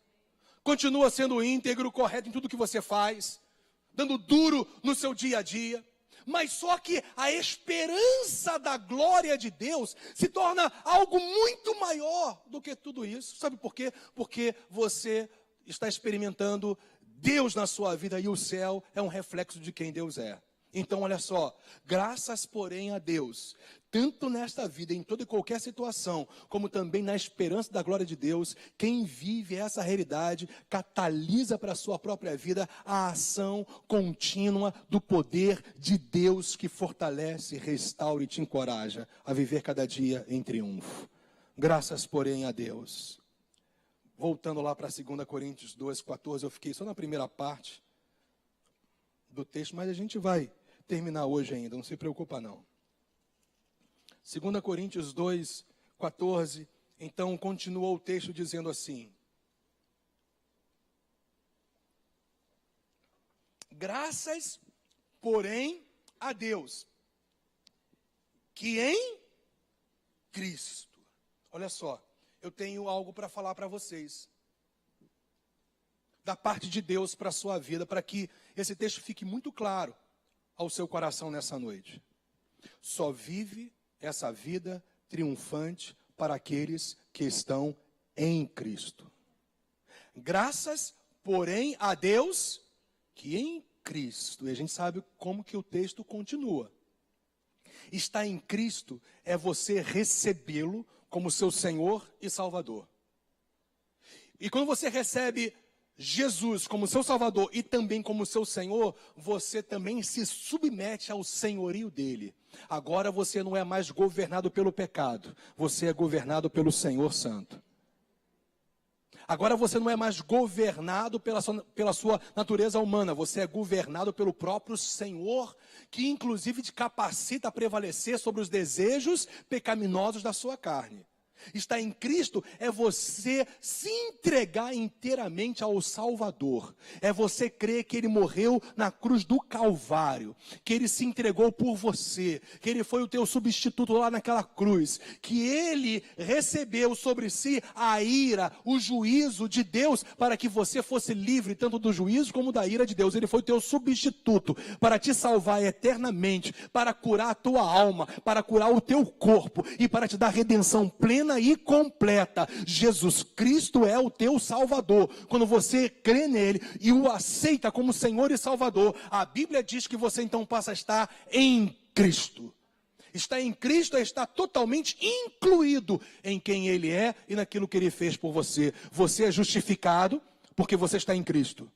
continua sendo íntegro, correto em tudo que você faz, dando duro no seu dia a dia, mas só que a esperança da glória de Deus se torna algo muito maior do que tudo isso. Sabe por quê? Porque você está experimentando Deus na sua vida e o céu é um reflexo de quem Deus é. Então, olha só, graças porém a Deus, tanto nesta vida, em toda e qualquer situação, como também na esperança da glória de Deus, quem vive essa realidade catalisa para a sua própria vida a ação contínua do poder de Deus que fortalece, restaura e te encoraja a viver cada dia em triunfo. Graças porém a Deus. Voltando lá para 2 Coríntios 2,14, eu fiquei só na primeira parte do texto, mas a gente vai terminar hoje ainda, não se preocupa não. 2 Coríntios 2,14, então continua o texto dizendo assim: graças, porém, a Deus, que em Cristo olha só, eu tenho algo para falar para vocês. Da parte de Deus para a sua vida, para que esse texto fique muito claro ao seu coração nessa noite. Só vive essa vida triunfante para aqueles que estão em Cristo. Graças, porém, a Deus que em Cristo, e a gente sabe como que o texto continua. Estar em Cristo é você recebê-lo como seu Senhor e Salvador. E quando você recebe Jesus como seu Salvador e também como seu Senhor, você também se submete ao senhorio dele. Agora você não é mais governado pelo pecado, você é governado pelo Senhor Santo. Agora você não é mais governado pela sua natureza humana, você é governado pelo próprio Senhor, que inclusive te capacita a prevalecer sobre os desejos pecaminosos da sua carne. Estar em Cristo é você se entregar inteiramente ao Salvador. É você crer que Ele morreu na cruz do Calvário, que Ele se entregou por você, que Ele foi o teu substituto lá naquela cruz, que Ele recebeu sobre si a ira, o juízo de Deus, para que você fosse livre tanto do juízo como da ira de Deus. Ele foi o teu substituto para te salvar eternamente, para curar a tua alma, para curar o teu corpo e para te dar redenção plena e completa. Jesus Cristo é o teu Salvador. Quando você crê nele e o aceita como Senhor e Salvador, a Bíblia diz que você então passa a estar em Cristo. Estar em Cristo é estar totalmente incluído em quem Ele é e naquilo que Ele fez por você. Você é justificado porque você está em Cristo.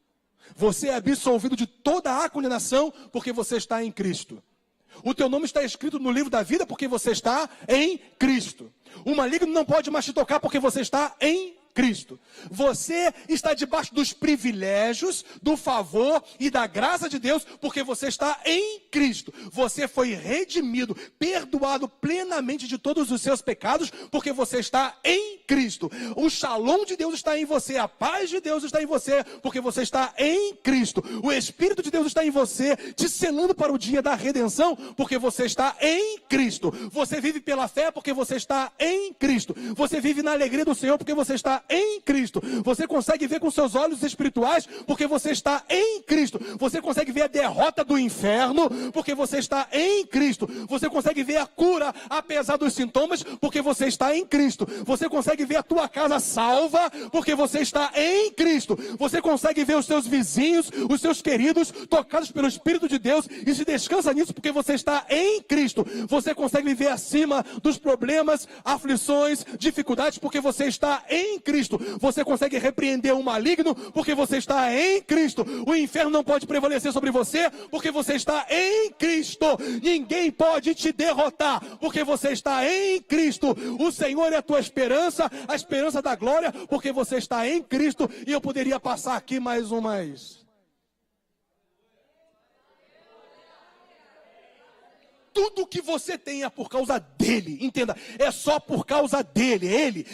Você é absolvido de toda a condenação porque você está em Cristo. O teu nome está escrito no livro da vida porque você está em Cristo. O maligno não pode mais te tocar porque você está em Cristo. Você está debaixo dos privilégios, do favor e da graça de Deus, porque você está em Cristo. Você foi redimido, perdoado plenamente de todos os seus pecados, porque você está em Cristo. O shalom de Deus está em você, a paz de Deus está em você, porque você está em Cristo. O Espírito de Deus está em você, te selando para o dia da redenção, porque você está em Cristo. Você vive pela fé porque você está em Cristo. Você vive na alegria do Senhor porque você está em Cristo. Você consegue ver com seus olhos espirituais porque você está em Cristo. Você consegue ver a derrota do inferno porque você está em Cristo. Você consegue ver a cura apesar dos sintomas porque você está em Cristo. Você consegue ver a tua casa salva porque você está em Cristo. Você consegue ver os seus vizinhos, os seus queridos tocados pelo Espírito de Deus e se descansa nisso porque você está em Cristo. Você consegue viver acima dos problemas, aflições, dificuldades porque você está em Cristo. Você consegue repreender o maligno porque você está em Cristo. O inferno não pode prevalecer sobre você porque você está em Cristo. Ninguém pode te derrotar porque você está em Cristo. O Senhor é a tua esperança, a esperança da glória, porque você está em Cristo. E eu poderia passar aqui mais umas. Tudo que você tem é por causa dele, entenda, é só por causa dele, ele.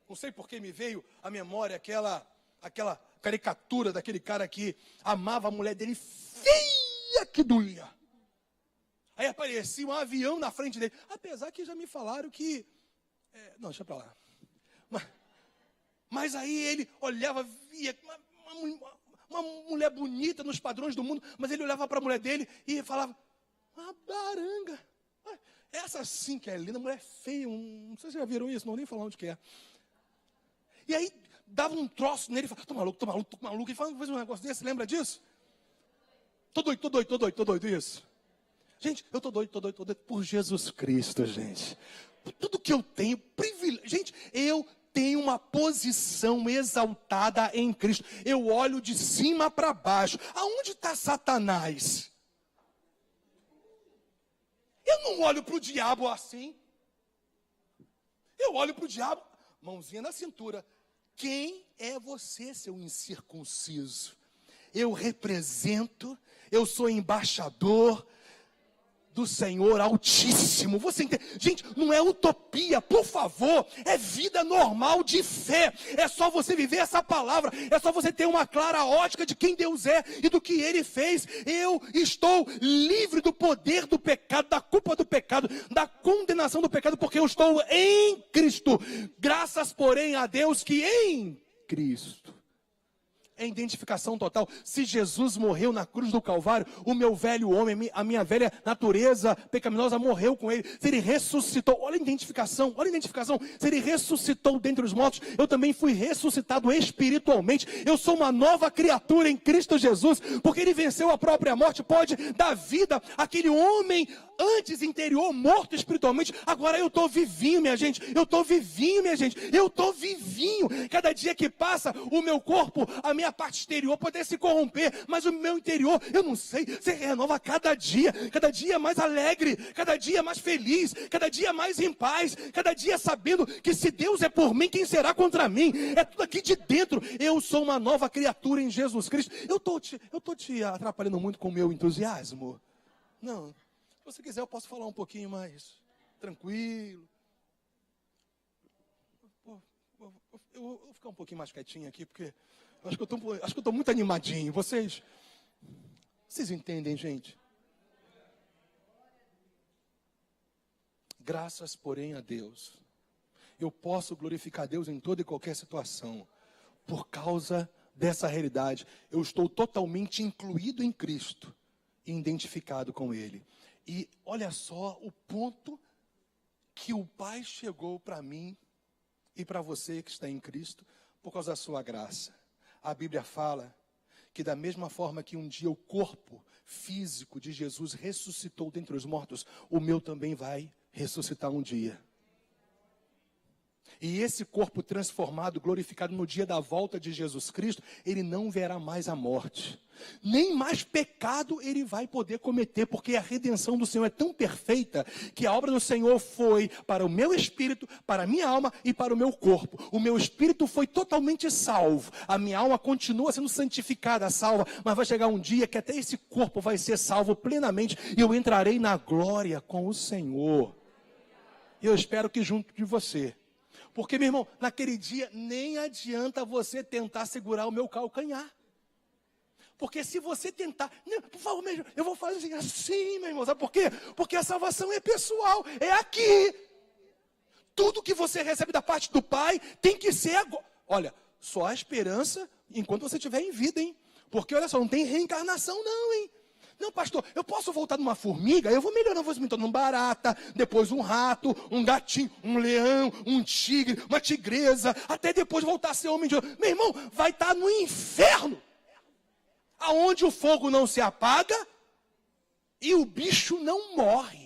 Não sei por que me veio à memória aquela caricatura daquele cara que amava a mulher dele feia que doía. Aí aparecia um avião na frente dele, apesar que já me falaram que, não, deixa pra lá. Mas aí ele olhava, via uma mulher bonita nos padrões do mundo, mas ele olhava para a mulher dele e falava, uma baranga, essa sim que é linda, mulher feia, não sei se já viram isso, não vou nem falar onde que é. E aí dava um troço nele e falava, tô maluco, e faz um negócio desse, lembra disso? Tô doido, isso. Gente, eu tô doido por Jesus Cristo, gente. Por tudo que eu tenho, privilégio, gente, eu tenho uma posição exaltada em Cristo. Eu olho de cima para baixo. Aonde está Satanás? Eu não olho para o diabo assim. Eu olho para o diabo, mãozinha na cintura. Quem é você, seu incircunciso? Eu represento, eu sou embaixador do Senhor Altíssimo. Você entende? Gente, não é utopia, por favor, é vida normal de fé. É só você viver essa palavra, é só você ter uma clara ótica de quem Deus é e do que Ele fez. Eu estou livre do poder do pecado, da culpa do pecado, da condenação do pecado, porque eu estou em Cristo. Graças, porém, a Deus que em Cristo. É identificação total. Se Jesus morreu na cruz do Calvário, o meu velho homem, a minha velha natureza pecaminosa morreu com ele. Se ele ressuscitou, olha a identificação, olha a identificação. Se ele ressuscitou dentre os mortos, eu também fui ressuscitado espiritualmente. Eu sou uma nova criatura em Cristo Jesus, porque ele venceu a própria morte, pode dar vida àquele homem antes interior, morto espiritualmente. Agora eu estou vivinho, minha gente. Eu estou vivinho, minha gente. Eu estou vivinho. Cada dia que passa, o meu corpo, a minha parte exterior pode se corromper, mas o meu interior, eu não sei, se renova cada dia mais alegre, cada dia mais feliz, cada dia mais em paz, cada dia sabendo que se Deus é por mim, quem será contra mim? É tudo aqui de dentro. Eu sou uma nova criatura em Jesus Cristo. Eu estou te atrapalhando muito com o meu entusiasmo? Não. Se você quiser, eu posso falar um pouquinho mais tranquilo. Eu vou ficar um pouquinho mais quietinho aqui, porque eu acho que eu estou muito animadinho. Vocês entendem, gente? Graças, porém, a Deus. Eu posso glorificar Deus em toda e qualquer situação. Por causa dessa realidade, eu estou totalmente incluído em Cristo e identificado com Ele. E olha só o ponto que o Pai chegou para mim e para você que está em Cristo, por causa da sua graça. A Bíblia fala que da mesma forma que um dia o corpo físico de Jesus ressuscitou dentre os mortos, o meu também vai ressuscitar um dia. E esse corpo transformado, glorificado no dia da volta de Jesus Cristo, ele não verá mais a morte. Nem mais pecado ele vai poder cometer, porque a redenção do Senhor é tão perfeita, que a obra do Senhor foi para o meu espírito, para a minha alma e para o meu corpo. O meu espírito foi totalmente salvo, a minha alma continua sendo santificada, salva, mas vai chegar um dia que até esse corpo vai ser salvo plenamente, e eu entrarei na glória com o Senhor. E eu espero que junto de você. Porque, meu irmão, naquele dia nem adianta você tentar segurar o meu calcanhar. Porque se você tentar, por favor, mesmo, eu vou fazer assim, meu irmão, sabe por quê? Porque a salvação é pessoal, é aqui. Tudo que você recebe da parte do Pai tem que ser agora. Olha, só há esperança enquanto você estiver em vida, hein? Porque, olha só, não tem reencarnação não, hein? Não, pastor, eu posso voltar numa formiga? Eu vou melhorar, eu vou me tornar um barata, depois um rato, um gatinho, um leão, um tigre, uma tigresa, até depois voltar a ser homem de ouro. Meu irmão, vai estar no inferno, aonde o fogo não se apaga e o bicho não morre.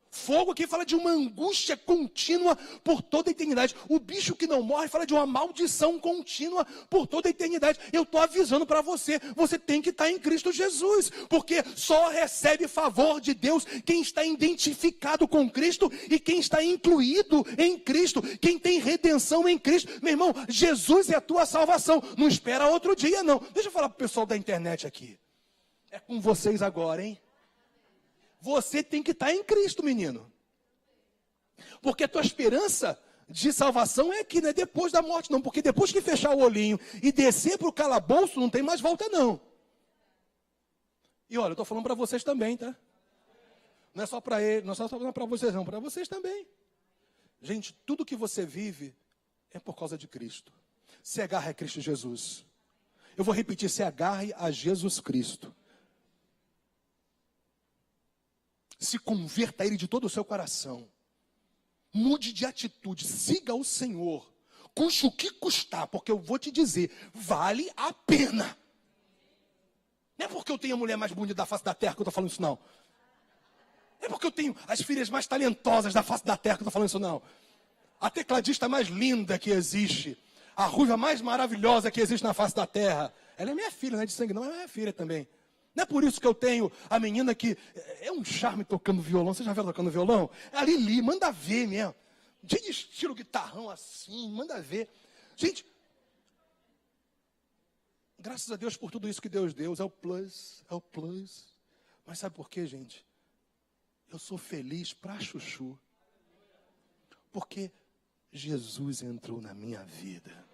Fogo aqui fala de uma angústia contínua por toda a eternidade. O bicho que não morre fala de uma maldição contínua por toda a eternidade. Eu estou avisando para você, você tem que estar em Cristo Jesus, porque só recebe favor de Deus quem está identificado com Cristo e quem está incluído em Cristo, quem tem redenção em Cristo. Meu irmão, Jesus é a tua salvação, não espera outro dia não. Deixa eu falar para o pessoal da internet aqui, é com vocês agora, hein? Você tem que estar em Cristo, menino. Porque a tua esperança de salvação é aqui, não é depois da morte, não. Porque depois que fechar o olhinho e descer para o calabouço, não tem mais volta, não. E olha, eu estou falando para vocês também, tá? Não é só para ele, não é só para vocês, não, para vocês também. Gente, tudo que você vive é por causa de Cristo. Se agarre a Cristo Jesus. Eu vou repetir, se agarre a Jesus Cristo. Se converta a Ele de todo o seu coração. Mude de atitude, siga o Senhor. Custe o que custar, porque eu vou te dizer, vale a pena. Não é porque eu tenho a mulher mais bonita da face da terra que eu estou falando isso, não. Não é porque eu tenho as filhas mais talentosas da face da terra que eu estou falando isso, não. A tecladista mais linda que existe. A ruiva mais maravilhosa que existe na face da terra. Ela é minha filha, não é de sangue, não, é minha filha também. Não é por isso que eu tenho a menina que é um charme tocando violão. Você já viu tocando violão? É a Lili, manda ver mesmo. De estilo guitarrão assim, manda ver. Gente, graças a Deus por tudo isso que Deus deu. É o plus, é o plus. Mas sabe por quê, gente? eu sou feliz pra chuchu. Porque Jesus entrou na minha vida.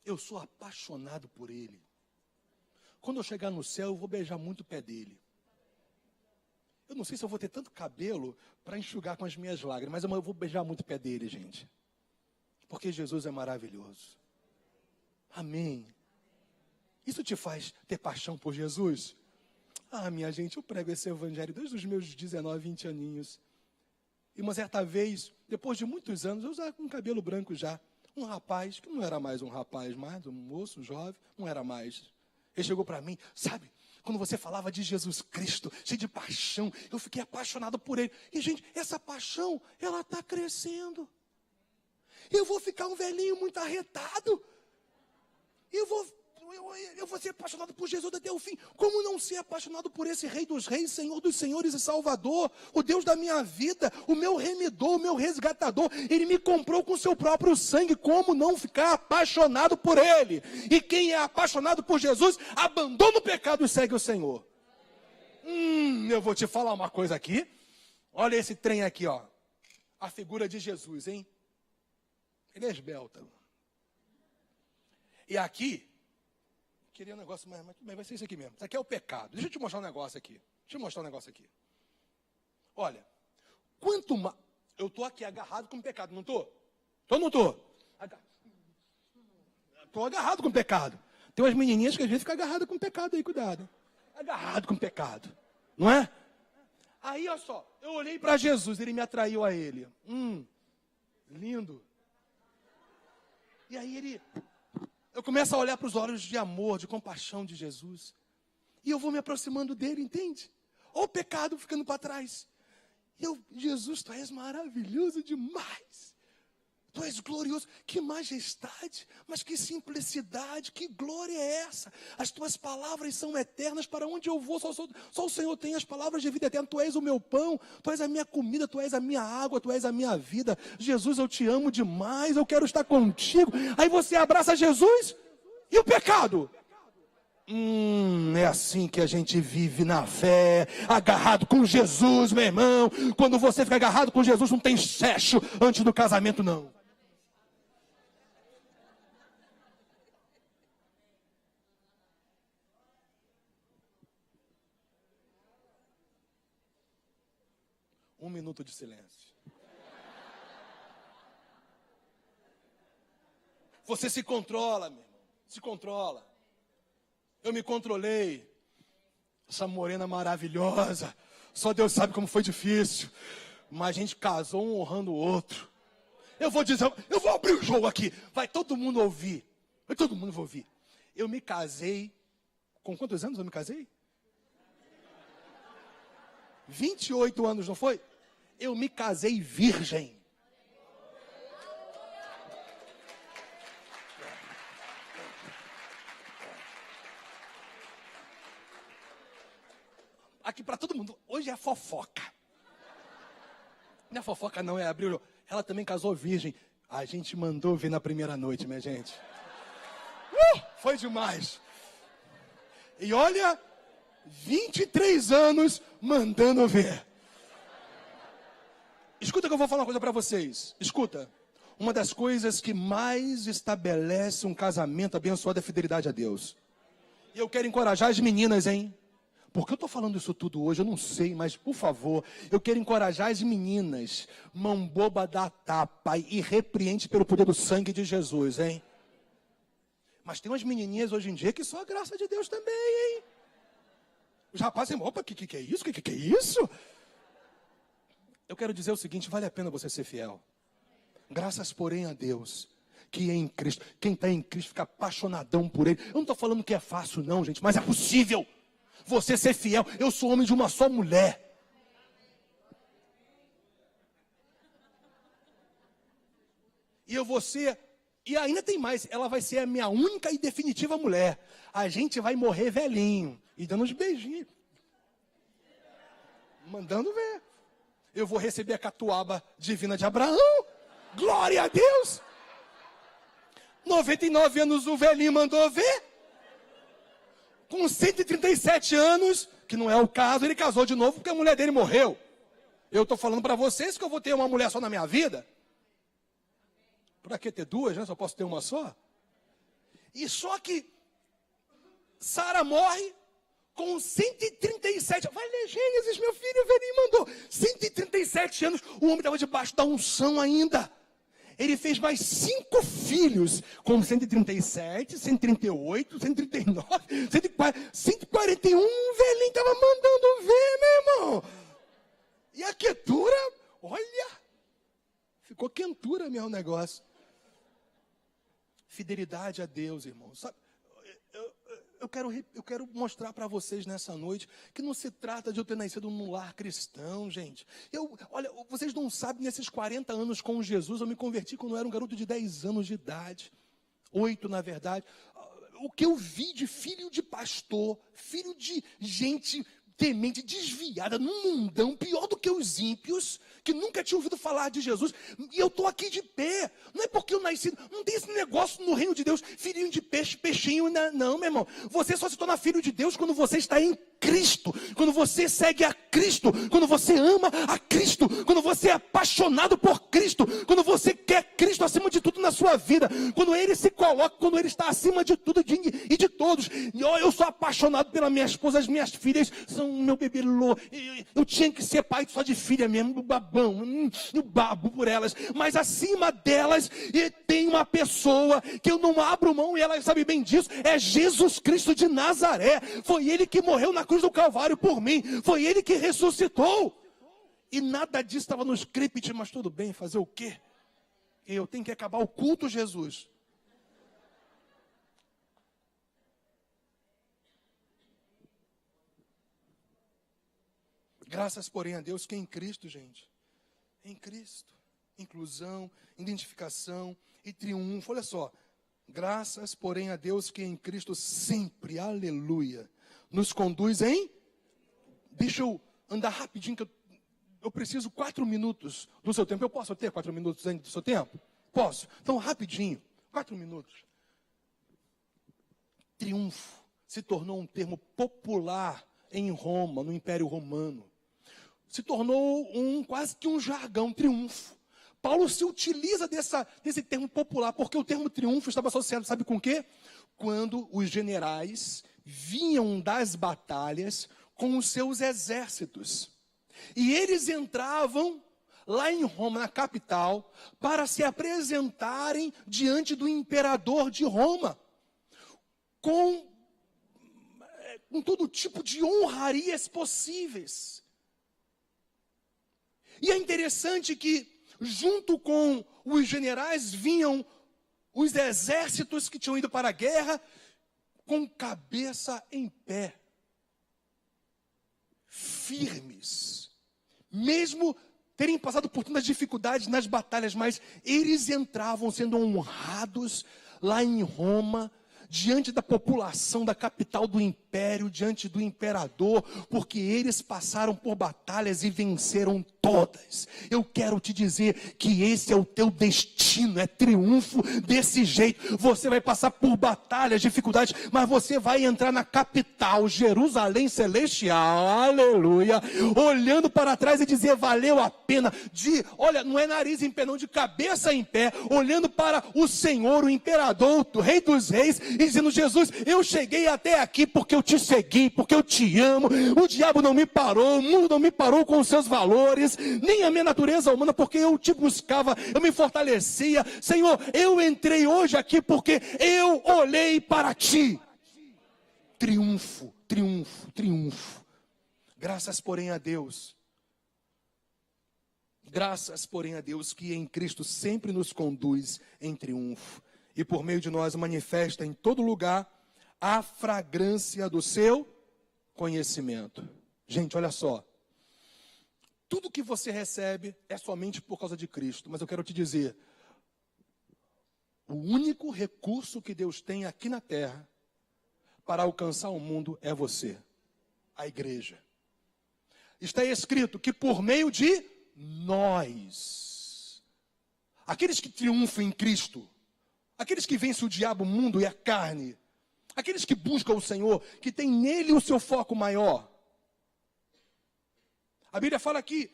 Eu sou apaixonado por Ele. Quando eu chegar no céu, eu vou beijar muito o pé dele. Eu não sei se eu vou ter tanto cabelo para enxugar com as minhas lágrimas, mas eu vou beijar muito o pé dele, gente. Porque Jesus é maravilhoso. Amém. Isso te faz ter paixão por Jesus? Ah, minha gente, eu prego esse evangelho desde os meus 19, 20 aninhos. E uma certa vez, depois de muitos anos, eu usava com cabelo branco já. Um rapaz, que não era mais um rapaz, mas um moço, um jovem, não era mais. Ele chegou para mim, sabe, quando você falava de Jesus Cristo, cheio de paixão, eu fiquei apaixonado por Ele. E, gente, essa paixão, ela está crescendo. Eu vou ficar um velhinho muito arretado. Eu vou ser apaixonado por Jesus até o fim. Como não ser apaixonado por esse Rei dos Reis, Senhor dos Senhores e Salvador, o Deus da minha vida, o meu remidor, o meu resgatador? Ele me comprou com seu próprio sangue. Como não ficar apaixonado por Ele? E quem é apaixonado por Jesus, abandona o pecado e segue o Senhor. Eu vou te falar uma coisa aqui. Olha esse trem aqui, ó. A figura de Jesus, hein? Ele é esbelto. E aqui, queria um negócio, mas vai ser isso aqui mesmo. Isso aqui é o pecado. Deixa eu te mostrar um negócio aqui. Olha, quanto mais... Eu estou aqui agarrado com o pecado, não estou? Estou ou não estou? Estou agarrado com o pecado. Tem umas menininhas que às vezes ficam agarradas com o pecado aí, cuidado. Agarrado com o pecado, não é? Aí, olha só, eu olhei para Jesus, ele me atraiu a Ele. Lindo. E aí eu começo a olhar para os olhos de amor, de compaixão de Jesus. E eu vou me aproximando dele, entende? Olha o pecado ficando para trás. Jesus, tu és maravilhoso demais. Tu és glorioso. Que majestade, mas que simplicidade, que glória é essa? As tuas palavras são eternas, para onde eu vou? Só o Senhor tem as palavras de vida eterna. Tu és o meu pão, tu és a minha comida, tu és a minha água, tu és a minha vida. Jesus, eu te amo demais, eu quero estar contigo. Aí você abraça Jesus e o pecado? É assim que a gente vive na fé, agarrado com Jesus, meu irmão. Quando você fica agarrado com Jesus, não tem sexo antes do casamento, não. Um minuto de silêncio. Você se controla, meu irmão. Se controla. Eu me controlei. Essa morena maravilhosa. Só Deus sabe como foi difícil. Mas a gente casou um honrando o outro. Eu vou abrir o jogo aqui. Vai todo mundo ouvir. Eu me casei. Com quantos anos eu me casei? 28 anos, não foi? Eu me casei virgem. Aqui para todo mundo, hoje é fofoca. Não é fofoca não, é abrir. Ela também casou virgem. A gente mandou ver na primeira noite, minha gente. Foi demais. E olha, 23 anos mandando ver. Escuta que eu vou falar uma coisa para vocês. Escuta. Uma das coisas que mais estabelece um casamento abençoado é a fidelidade a Deus. E eu quero encorajar as meninas, hein? Por que eu estou falando isso tudo hoje? Eu não sei, mas por favor, eu quero encorajar as meninas. Mão boba dá tapa e repreende pelo poder do sangue de Jesus, hein? Mas tem umas menininhas hoje em dia que só a graça de Deus também, hein? Os rapazes, opa, que é isso? Que é isso? Eu quero dizer o seguinte, vale a pena você ser fiel. Graças, porém, a Deus, que é em Cristo. Quem está em Cristo fica apaixonadão por Ele. Eu não estou falando que é fácil não, gente, mas é possível. Você ser fiel. Eu sou homem de uma só mulher. E eu vou ser... E ainda tem mais, ela vai ser a minha única e definitiva mulher. A gente vai morrer velhinho. E dando uns beijinhos. Mandando ver. Eu vou receber a catuaba divina de Abraão. Glória a Deus. 99 anos o velhinho mandou ver. Com 137 anos, que não é o caso, ele casou de novo porque a mulher dele morreu. Eu estou falando para vocês que eu vou ter uma mulher só na minha vida. Para que ter duas, né? Só posso ter uma só? E só que Sara morre com 137, vai ler Gênesis, meu filho, o velhinho mandou, 137 anos, o homem estava debaixo da unção ainda. Ele fez mais 5 filhos, com 137, 138, 139, 141, o velhinho estava mandando ver, meu irmão. E a quentura, olha, ficou quentura mesmo o negócio. Fidelidade a Deus, irmão. Sabe, eu quero mostrar para vocês nessa noite que não se trata de eu ter nascido num lar cristão, gente. Olha, vocês não sabem, nesses 40 anos com Jesus, eu me converti quando eu era um garoto de 10 anos de idade. 8, na verdade. O que eu vi de filho de pastor, filho de gente temente, desviada, num mundão, pior do que os ímpios, que nunca tinha ouvido falar de Jesus, e eu estou aqui de pé, não é porque eu nasci, não tem esse negócio no reino de Deus, filhinho de peixe, peixinho, não, meu irmão, você só se torna filho de Deus quando você está em Cristo, quando você segue a Cristo, quando você ama a Cristo, quando você é apaixonado por Cristo, quando você quer Cristo acima de tudo na sua vida, quando Ele se coloca, quando Ele está acima de tudo e de todos. E eu sou apaixonado pela minha esposa, as minhas filhas são meu bebê lô. Eu tinha que ser pai só de filha mesmo, do babão, eu babo por elas, mas acima delas tem uma pessoa que eu não abro mão, e ela sabe bem disso, é Jesus Cristo de Nazaré. Foi Ele que morreu na cruz do Calvário por mim, foi Ele que ressuscitou, e nada disso estava no script, mas tudo bem, fazer o quê? Eu tenho que acabar o culto, Jesus. Graças, porém, a Deus que é em Cristo, gente. Em Cristo. Inclusão, identificação e triunfo. Olha só. Graças, porém, a Deus que é em Cristo sempre, aleluia, nos conduz em... Deixa eu andar rapidinho, que eu preciso 4 minutos do seu tempo. Eu posso ter 4 minutos ainda do seu tempo? Posso. Então, rapidinho, 4 minutos. Triunfo se tornou um termo popular em Roma, no Império Romano. Se tornou quase que um jargão, triunfo. Paulo se utiliza desse termo popular, porque o termo triunfo estava associado, sabe com o quê? Quando os generais vinham das batalhas com os seus exércitos. E eles entravam lá em Roma, na capital, para se apresentarem diante do imperador de Roma, com todo tipo de honrarias possíveis. E é interessante que, junto com os generais, vinham os exércitos que tinham ido para a guerra, com cabeça em pé, firmes, mesmo terem passado por tantas dificuldades nas batalhas, mas eles entravam sendo honrados lá em Roma, diante da população da capital do império, diante do imperador, porque eles passaram por batalhas e venceram todas. Eu quero te dizer que esse é o teu destino, é triunfo desse jeito. Você vai passar por batalhas, dificuldades, mas você vai entrar na capital, Jerusalém celestial, aleluia, olhando para trás e dizer, valeu a pena, olha, não é nariz em pé não, de cabeça em pé, olhando para o Senhor, o imperador, o Rei dos Reis, e dizendo, Jesus, eu cheguei até aqui porque eu te segui, porque eu te amo, o diabo não me parou, o mundo não me parou com os seus valores, nem a minha natureza humana, porque eu te buscava, eu me fortalecia. Senhor, eu entrei hoje aqui porque eu olhei para ti. Triunfo, triunfo, triunfo. Graças, porém, a Deus. Graças, porém, a Deus que em Cristo sempre nos conduz em triunfo. E por meio de nós manifesta em todo lugar a fragrância do seu conhecimento. Gente, olha só. Tudo que você recebe é somente por causa de Cristo. Mas eu quero te dizer, o único recurso que Deus tem aqui na terra para alcançar o mundo é você, a igreja. Está escrito que por meio de nós, aqueles que triunfam em Cristo, aqueles que vencem o diabo, o mundo e a carne, aqueles que buscam o Senhor, que tem nele o seu foco maior, A Bíblia fala que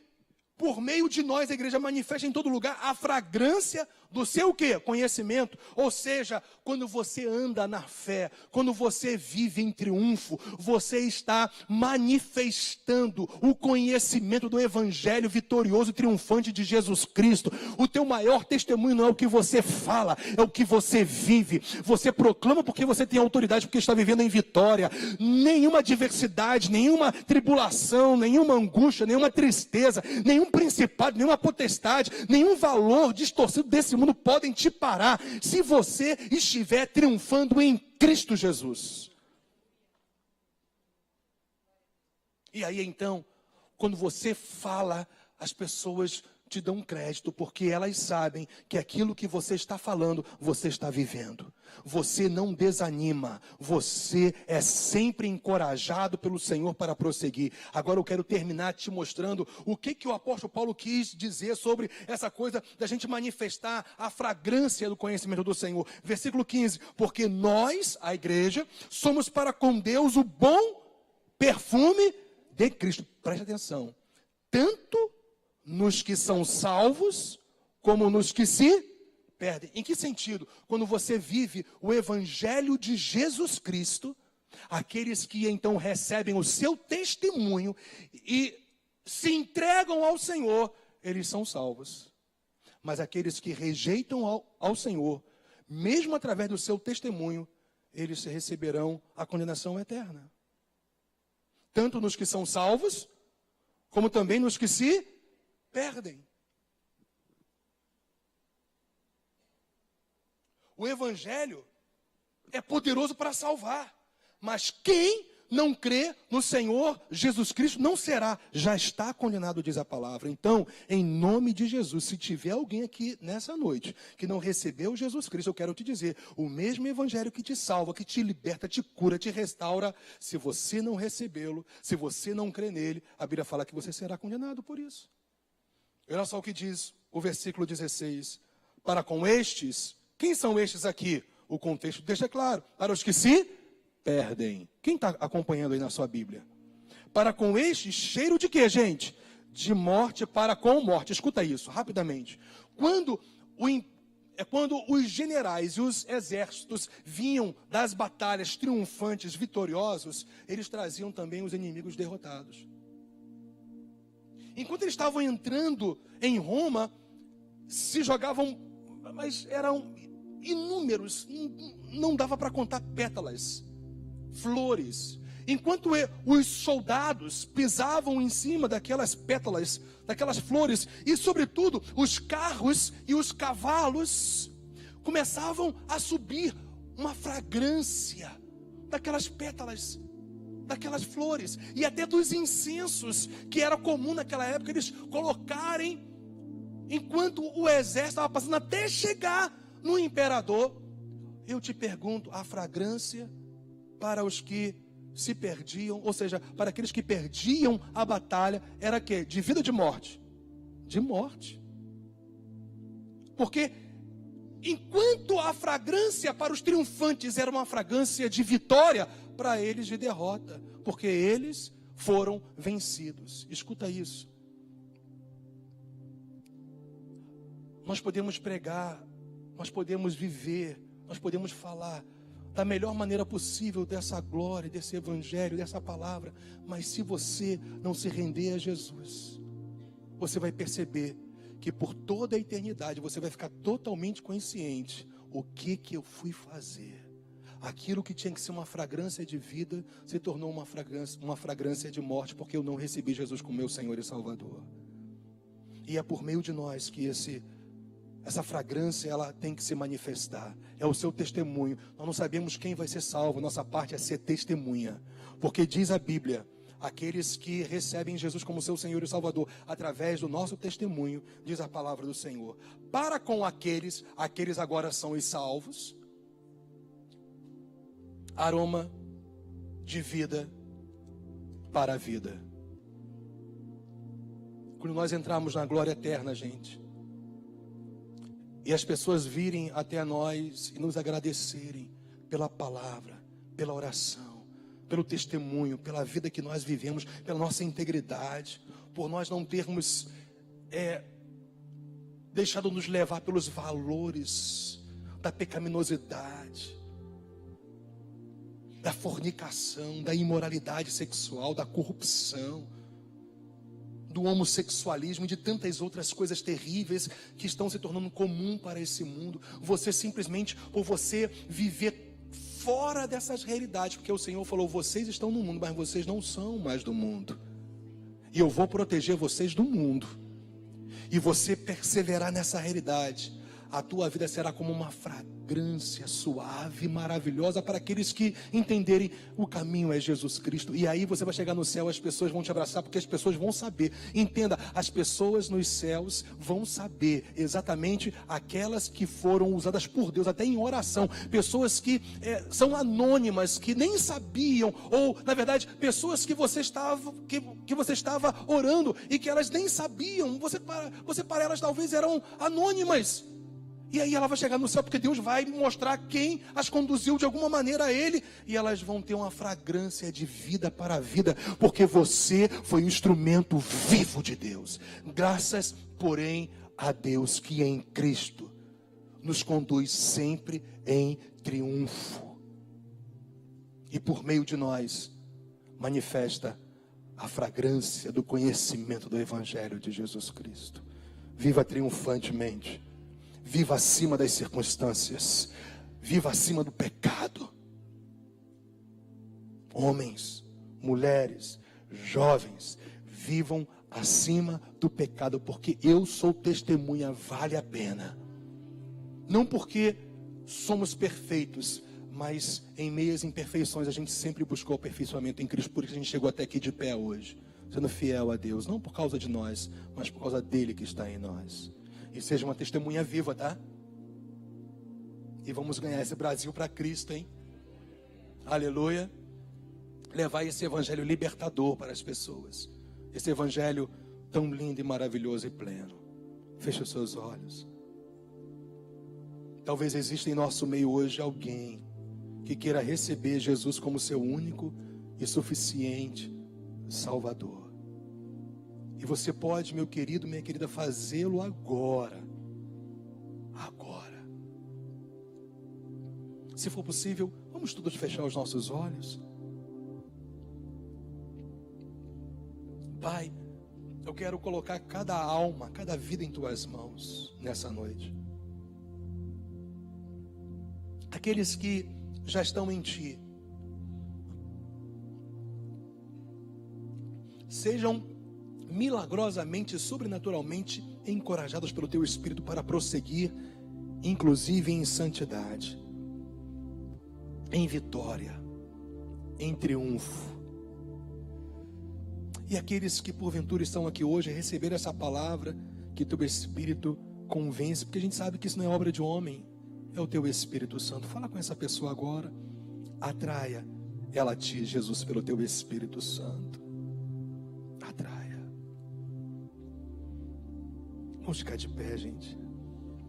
por meio de nós a igreja manifesta em todo lugar a fragrância do seu quê? Conhecimento. Ou seja, quando você anda na fé, quando você vive em triunfo, você está manifestando o conhecimento do evangelho vitorioso e triunfante de Jesus Cristo. O teu maior testemunho não é o que você fala, é o que você vive. Você proclama porque você tem autoridade, porque está vivendo em vitória. Nenhuma adversidade, nenhuma tribulação, nenhuma angústia, nenhuma tristeza, nenhum principado, nenhuma potestade, nenhum valor distorcido desse mundo podem te parar se você estiver triunfando em Cristo Jesus. E aí então, quando você fala, as pessoas te dão crédito, porque elas sabem que aquilo que você está falando, você está vivendo. Você não desanima, você é sempre encorajado pelo Senhor para prosseguir. Agora eu quero terminar te mostrando o que o apóstolo Paulo quis dizer sobre essa coisa da gente manifestar a fragrância do conhecimento do Senhor. Versículo 15, porque nós, a igreja, somos para com Deus o bom perfume de Cristo. Preste atenção, tanto nos que são salvos, como nos que se perdem. Em que sentido? Quando você vive o evangelho de Jesus Cristo, aqueles que então recebem o seu testemunho e se entregam ao Senhor, eles são salvos. Mas aqueles que rejeitam ao Senhor, mesmo através do seu testemunho, eles receberão a condenação eterna. Tanto nos que são salvos, como também nos que se perdem. O evangelho é poderoso para salvar, mas quem não crê no Senhor Jesus Cristo não será, já está condenado, diz a palavra. Então, em nome de Jesus, se tiver alguém aqui nessa noite que não recebeu Jesus Cristo, eu quero te dizer, o mesmo evangelho que te salva, que te liberta, te cura, te restaura, se você não recebê-lo, se você não crê nele, a Bíblia fala que você será condenado por isso. Olha só o que diz o versículo 16. Para com estes, quem são estes aqui? O contexto deixa claro. Para os que se perdem. Quem está acompanhando aí na sua Bíblia? Para com estes, cheiro de quê, gente? De morte para com morte. Escuta isso, rapidamente. Quando os generais e os exércitos vinham das batalhas triunfantes, vitoriosos, eles traziam também os inimigos derrotados. Enquanto eles estavam entrando em Roma, se jogavam, mas eram inúmeros, não dava para contar pétalas, flores. Enquanto os soldados pisavam em cima daquelas pétalas, daquelas flores, e sobretudo os carros e os cavalos começavam a subir uma fragrância daquelas pétalas, daquelas flores, e até dos incensos, que era comum naquela época eles colocarem, enquanto o exército estava passando até chegar no imperador. Eu te pergunto, a fragrância para os que se perdiam, ou seja, para aqueles que perdiam a batalha, era que de vida ou de morte? De morte. Porque enquanto a fragrância para os triunfantes era uma fragrância de vitória, para eles de derrota, porque eles foram vencidos. Escuta isso. Nós podemos pregar, nós podemos viver, nós podemos falar da melhor maneira possível dessa glória, desse evangelho, dessa palavra, mas se você não se render a Jesus, você vai perceber que por toda a eternidade você vai ficar totalmente consciente o que eu fui fazer. Aquilo que tinha que ser uma fragrância de vida se tornou uma fragrância de morte, porque eu não recebi Jesus como meu Senhor e Salvador. E é por meio de nós que essa fragrância ela tem que se manifestar. É o seu testemunho. Nós não sabemos quem vai ser salvo. Nossa parte é ser testemunha. Porque diz a Bíblia, aqueles que recebem Jesus como seu Senhor e Salvador, através do nosso testemunho, diz a palavra do Senhor. Para com aqueles agora são os salvos, aroma de vida para a vida. Quando nós entrarmos na glória eterna, gente, e as pessoas virem até nós e nos agradecerem pela palavra, pela oração, pelo testemunho, pela vida que nós vivemos, pela nossa integridade, por nós não termos deixado nos levar pelos valores da pecaminosidade, da fornicação, da imoralidade sexual, da corrupção, do homossexualismo e de tantas outras coisas terríveis que estão se tornando comum para esse mundo. Você simplesmente, por você viver fora dessas realidades, porque o Senhor falou: vocês estão no mundo, mas vocês não são mais do mundo, e eu vou proteger vocês do mundo. E você perseverar nessa realidade, a tua vida será como uma fragrância suave, maravilhosa para aqueles que entenderem o caminho é Jesus Cristo. E aí você vai chegar no céu, as pessoas vão te abraçar, porque as pessoas vão saber. Entenda, as pessoas nos céus vão saber exatamente aquelas que foram usadas por Deus, até em oração. Pessoas que são anônimas, que nem sabiam, ou na verdade, pessoas que você estava orando e que elas nem sabiam. Você para elas talvez eram anônimas. E aí ela vai chegar no céu, porque Deus vai mostrar quem as conduziu de alguma maneira a Ele, e elas vão ter uma fragrância de vida para a vida, porque você foi um instrumento vivo de Deus. Graças, porém, a Deus que em Cristo nos conduz sempre em triunfo, e por meio de nós manifesta a fragrância do conhecimento do Evangelho de Jesus Cristo. Viva triunfantemente. Viva acima das circunstâncias. Viva acima do pecado. Homens, mulheres, jovens, vivam acima do pecado, porque eu sou testemunha, vale a pena. Não porque somos perfeitos, mas em meio às imperfeições a gente sempre buscou o aperfeiçoamento em Cristo. Por isso a gente chegou até aqui de pé hoje, sendo fiel a Deus, não por causa de nós, mas por causa dele que está em nós. E seja uma testemunha viva, tá? E vamos ganhar esse Brasil para Cristo, hein? Aleluia. Levar esse evangelho libertador para as pessoas. Esse evangelho tão lindo e maravilhoso e pleno. Feche os seus olhos. Talvez exista em nosso meio hoje alguém que queira receber Jesus como seu único e suficiente Salvador. E você pode, meu querido, minha querida, fazê-lo agora. Agora. Se for possível, vamos todos fechar os nossos olhos. Pai, eu quero colocar cada alma, cada vida em tuas mãos nessa noite. Aqueles que já estão em ti, sejam milagrosamente, sobrenaturalmente encorajados pelo teu Espírito para prosseguir, inclusive em santidade, em vitória, em triunfo. E aqueles que porventura estão aqui hoje, receberam essa palavra, que teu Espírito convence, porque a gente sabe que isso não é obra de homem, é o teu Espírito Santo. Fala com essa pessoa agora, atraia ela a ti, Jesus, pelo teu Espírito Santo. Atraia. Vamos ficar de pé, gente.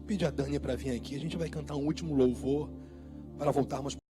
Pede a Dani para vir aqui. A gente vai cantar um último louvor para voltarmos